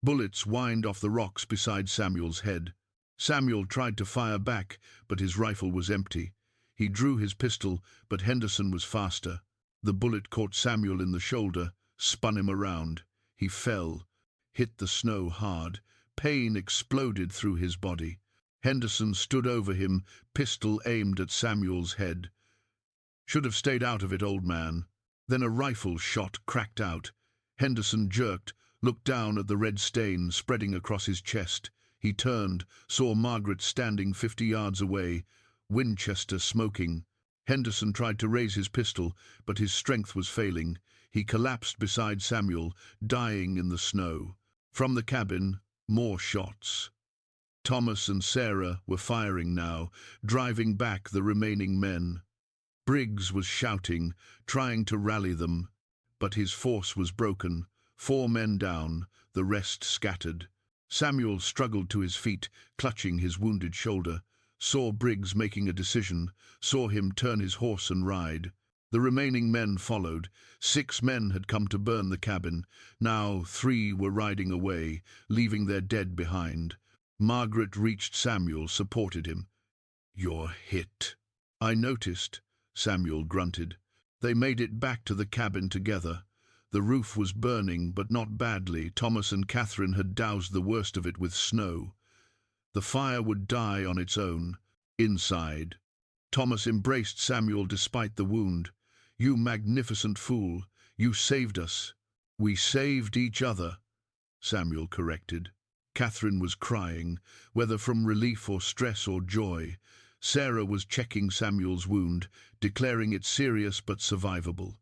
Bullets whined off the rocks beside Samuel's head. Samuel tried to fire back, but his rifle was empty. He drew his pistol, but Henderson was faster. The bullet caught Samuel in the shoulder, spun him around. He fell, hit the snow hard. Pain exploded through his body. Henderson stood over him, pistol aimed at Samuel's head. "Should have stayed out of it, old man." Then a rifle shot cracked out. Henderson jerked, looked down at the red stain spreading across his chest. He turned, saw Margaret standing 50 yards away, Winchester smoking. Henderson tried to raise his pistol, but his strength was failing. He collapsed beside Samuel, dying in the snow. From the cabin, more shots. Thomas and Sarah were firing now, driving back the remaining men. Briggs was shouting, trying to rally them, but his force was broken. 4 men down, the rest scattered. Samuel struggled to his feet, clutching his wounded shoulder, saw Briggs making a decision, saw him turn his horse and ride. The remaining men followed. 6 men had come to burn the cabin. Now 3 were riding away, leaving their dead behind. Margaret reached Samuel, supported him. "You're hit." "I noticed," Samuel grunted. They made it back to the cabin together. The roof was burning, but not badly. Thomas and Catherine had doused the worst of it with snow. The fire would die on its own. Inside, Thomas embraced Samuel despite the wound. "You magnificent fool. You saved us." "We saved each other," Samuel corrected. Catherine was crying, whether from relief or stress or joy. Sarah was checking Samuel's wound, declaring it serious but survivable.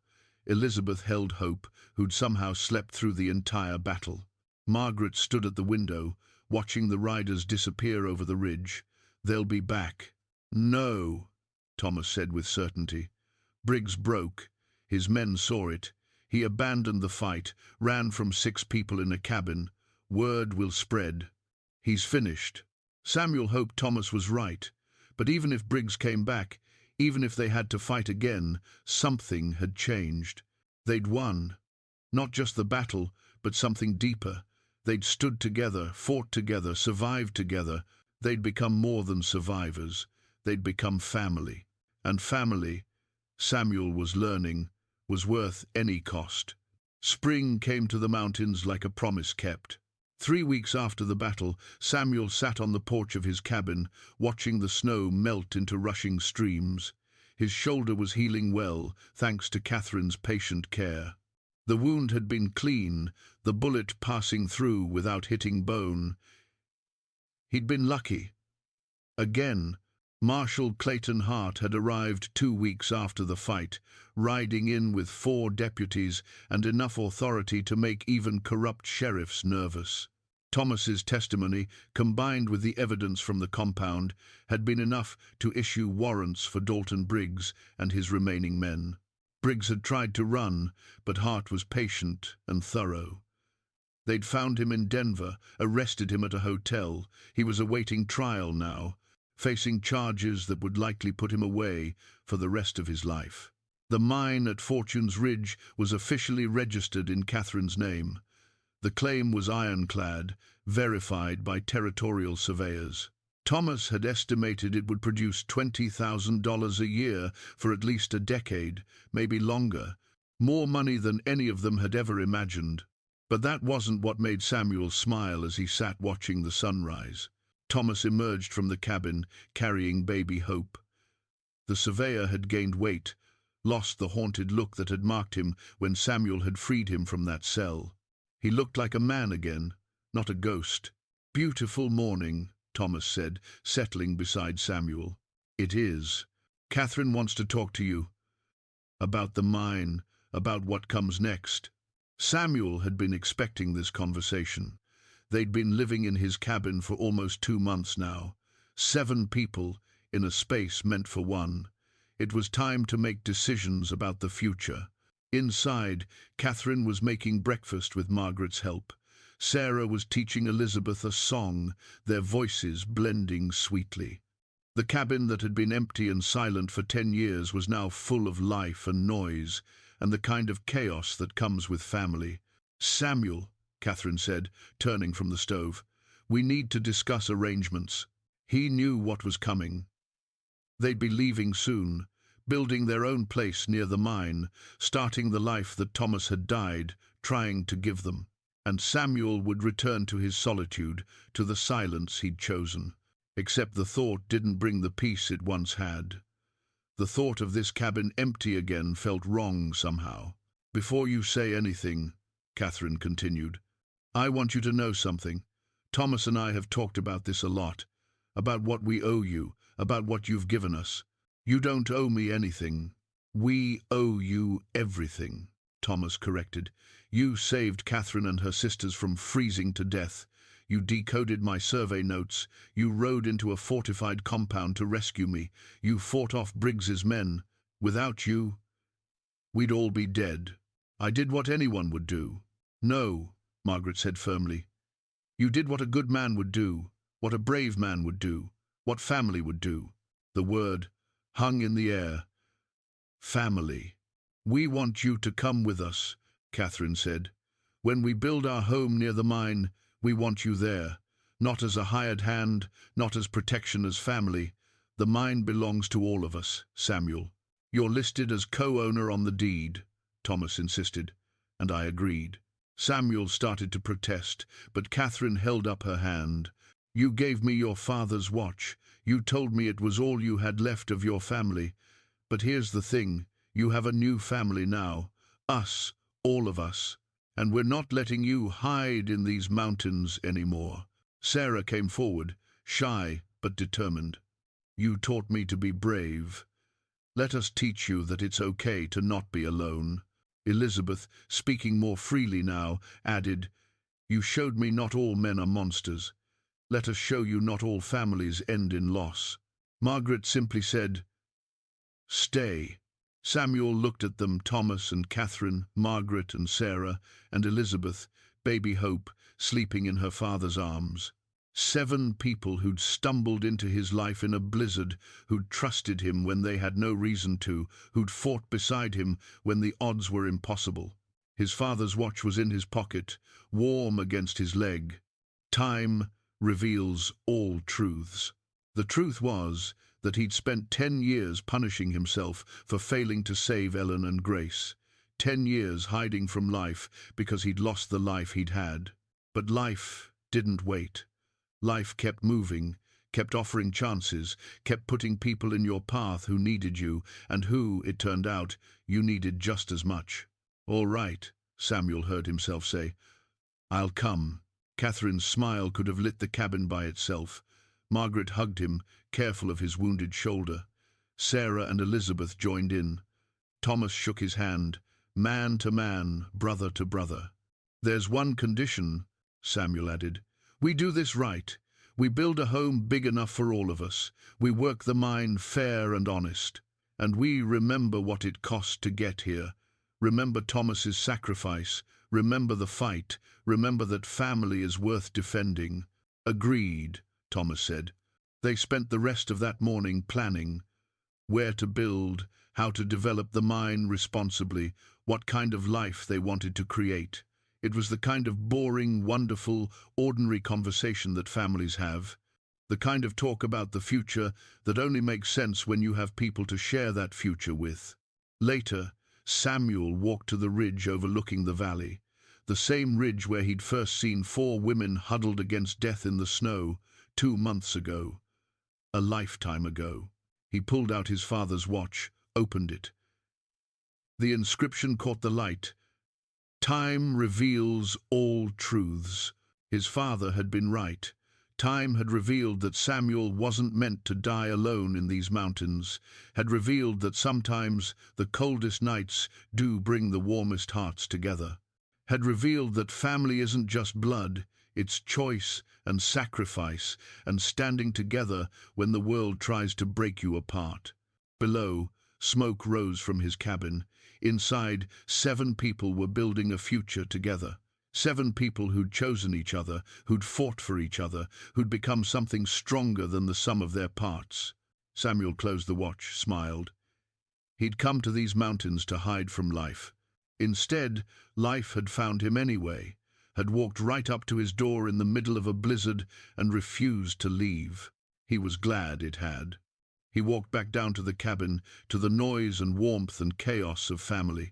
Elizabeth held hope, who'd somehow slept through the entire battle. Margaret stood at the window, watching the riders disappear over the ridge. "They'll be back." "No," Thomas said with certainty. Briggs broke. His men saw it. He abandoned the fight, ran from 6 people in a cabin. "Word will spread. He's finished." Samuel hoped Thomas was right, but even if Briggs came back, Even if they had to fight again, something had changed. They'd won. Not just the battle, but something deeper. They'd stood together, fought together, survived together. They'd become more than survivors. They'd become family. And family, Samuel was learning, was worth any cost. Spring came to the mountains like a promise kept. 3 weeks after the battle, Samuel sat on the porch of his cabin, watching the snow melt into rushing streams. His shoulder was healing well, thanks to Catherine's patient care. The wound had been clean, the bullet passing through without hitting bone. He'd been lucky. Again, Marshal Clayton Hart had arrived 2 weeks after the fight, riding in with 4 deputies and enough authority to make even corrupt sheriffs nervous. Thomas's testimony, combined with the evidence from the compound, had been enough to issue warrants for Dalton Briggs and his remaining men. Briggs had tried to run, but Hart was patient and thorough. They'd found him in Denver, arrested him at a hotel. He was awaiting trial now, facing charges that would likely put him away for the rest of his life. The mine at Fortune's Ridge was officially registered in Catherine's name. The claim was ironclad, verified by territorial surveyors. Thomas had estimated it would produce $20,000 a year for at least a decade, maybe longer, more money than any of them had ever imagined. But that wasn't what made Samuel smile as he sat watching the sunrise. Thomas emerged from the cabin, carrying baby Hope. The surveyor had gained weight, lost the haunted look that had marked him when Samuel had freed him from that cell. He looked like a man again, not a ghost. "Beautiful morning," Thomas said, settling beside Samuel. "It is. Catherine wants to talk to you. About the mine, about what comes next." Samuel had been expecting this conversation. They'd been living in his cabin for almost 2 months now. 7 people in a space meant for one. It was time to make decisions about the future. Inside, Catherine was making breakfast with Margaret's help. Sarah was teaching Elizabeth a song, their voices blending sweetly. The cabin that had been empty and silent for 10 years was now full of life and noise, and the kind of chaos that comes with family. "Samuel," Catherine said, turning from the stove, "we need to discuss arrangements." He knew what was coming. They'd be leaving soon, building their own place near the mine, starting the life that Thomas had died trying to give them. And Samuel would return to his solitude, to the silence he'd chosen. Except the thought didn't bring the peace it once had. The thought of this cabin empty again felt wrong somehow. "Before you say anything," Catherine continued, "I want you to know something. Thomas and I have talked about this a lot, about what we owe you, about what you've given us. You don't owe me anything. We owe you everything," Thomas corrected. "You saved Catherine and her sisters from freezing to death. You decoded my survey notes. You rode into a fortified compound to rescue me. You fought off Briggs's men. Without you, we'd all be dead. I did what anyone would do." "No," Margaret said firmly. "You did what a good man would do, what a brave man would do, what family would do." The word hung in the air. Family. "We want you to come with us," Catherine said. "When we build our home near the mine, we want you there. Not as a hired hand, not as protection, as family. The mine belongs to all of us, Samuel. You're listed as co-owner on the deed," Thomas insisted, and I agreed. Samuel started to protest, but Catherine held up her hand. "You gave me your father's watch. You told me it was all you had left of your family. But here's the thing, you have a new family now. Us, all of us. And we're not letting you hide in these mountains anymore." Sarah came forward, shy but determined. "You taught me to be brave. Let us teach you that it's okay to not be alone." Elizabeth, speaking more freely now, added, "You showed me not all men are monsters. Let us show you not all families end in loss." Margaret simply said, "Stay." Samuel looked at them, Thomas and Catherine, Margaret and Sarah, and Elizabeth, baby Hope, sleeping in her father's arms. 7 people who'd stumbled into his life in a blizzard, who'd trusted him when they had no reason to, who'd fought beside him when the odds were impossible. His father's watch was in his pocket, warm against his leg. Time reveals all truths. The truth was that he'd spent 10 years punishing himself for failing to save Ellen and Grace. 10 years hiding from life because he'd lost the life he'd had. But life didn't wait. Life kept moving, kept offering chances, kept putting people in your path who needed you, and who, it turned out, you needed just as much. "All right," Samuel heard himself say. "I'll come." Catherine's smile could have lit the cabin by itself. Margaret hugged him, careful of his wounded shoulder. Sarah and Elizabeth joined in. Thomas shook his hand, man to man, brother to brother. "There's one condition," Samuel added. "We do this right. We build a home big enough for all of us. We work the mine fair and honest. And we remember what it cost to get here. Remember Thomas's sacrifice. Remember the fight. Remember that family is worth defending." "Agreed," Thomas said. They spent the rest of that morning planning where to build, how to develop the mine responsibly, what kind of life they wanted to create. It was the kind of boring, wonderful, ordinary conversation that families have. The kind of talk about the future that only makes sense when you have people to share that future with. Later, Samuel walked to the ridge overlooking the valley, the same ridge where he'd first seen 4 women huddled against death in the snow 2 months ago. A lifetime ago. He pulled out his father's watch, opened it. The inscription caught the light. "Time reveals all truths." His father had been right. Time had revealed that Samuel wasn't meant to die alone in these mountains, had revealed that sometimes the coldest nights do bring the warmest hearts together, had revealed that family isn't just blood, it's choice and sacrifice and standing together when the world tries to break you apart. Below, smoke rose from his cabin. Inside, 7 people were building a future together. 7 people who'd chosen each other, who'd fought for each other, who'd become something stronger than the sum of their parts. Samuel closed the watch, smiled. He'd come to these mountains to hide from life. Instead, life had found him anyway, had walked right up to his door in the middle of a blizzard and refused to leave. He was glad it had. He walked back down to the cabin, to the noise and warmth and chaos of family.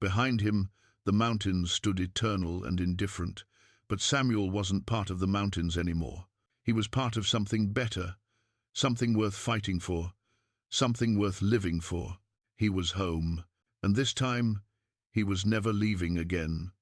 Behind him, the mountains stood eternal and indifferent, but Samuel wasn't part of the mountains anymore. He was part of something better, something worth fighting for, something worth living for. He was home, and this time he was never leaving again.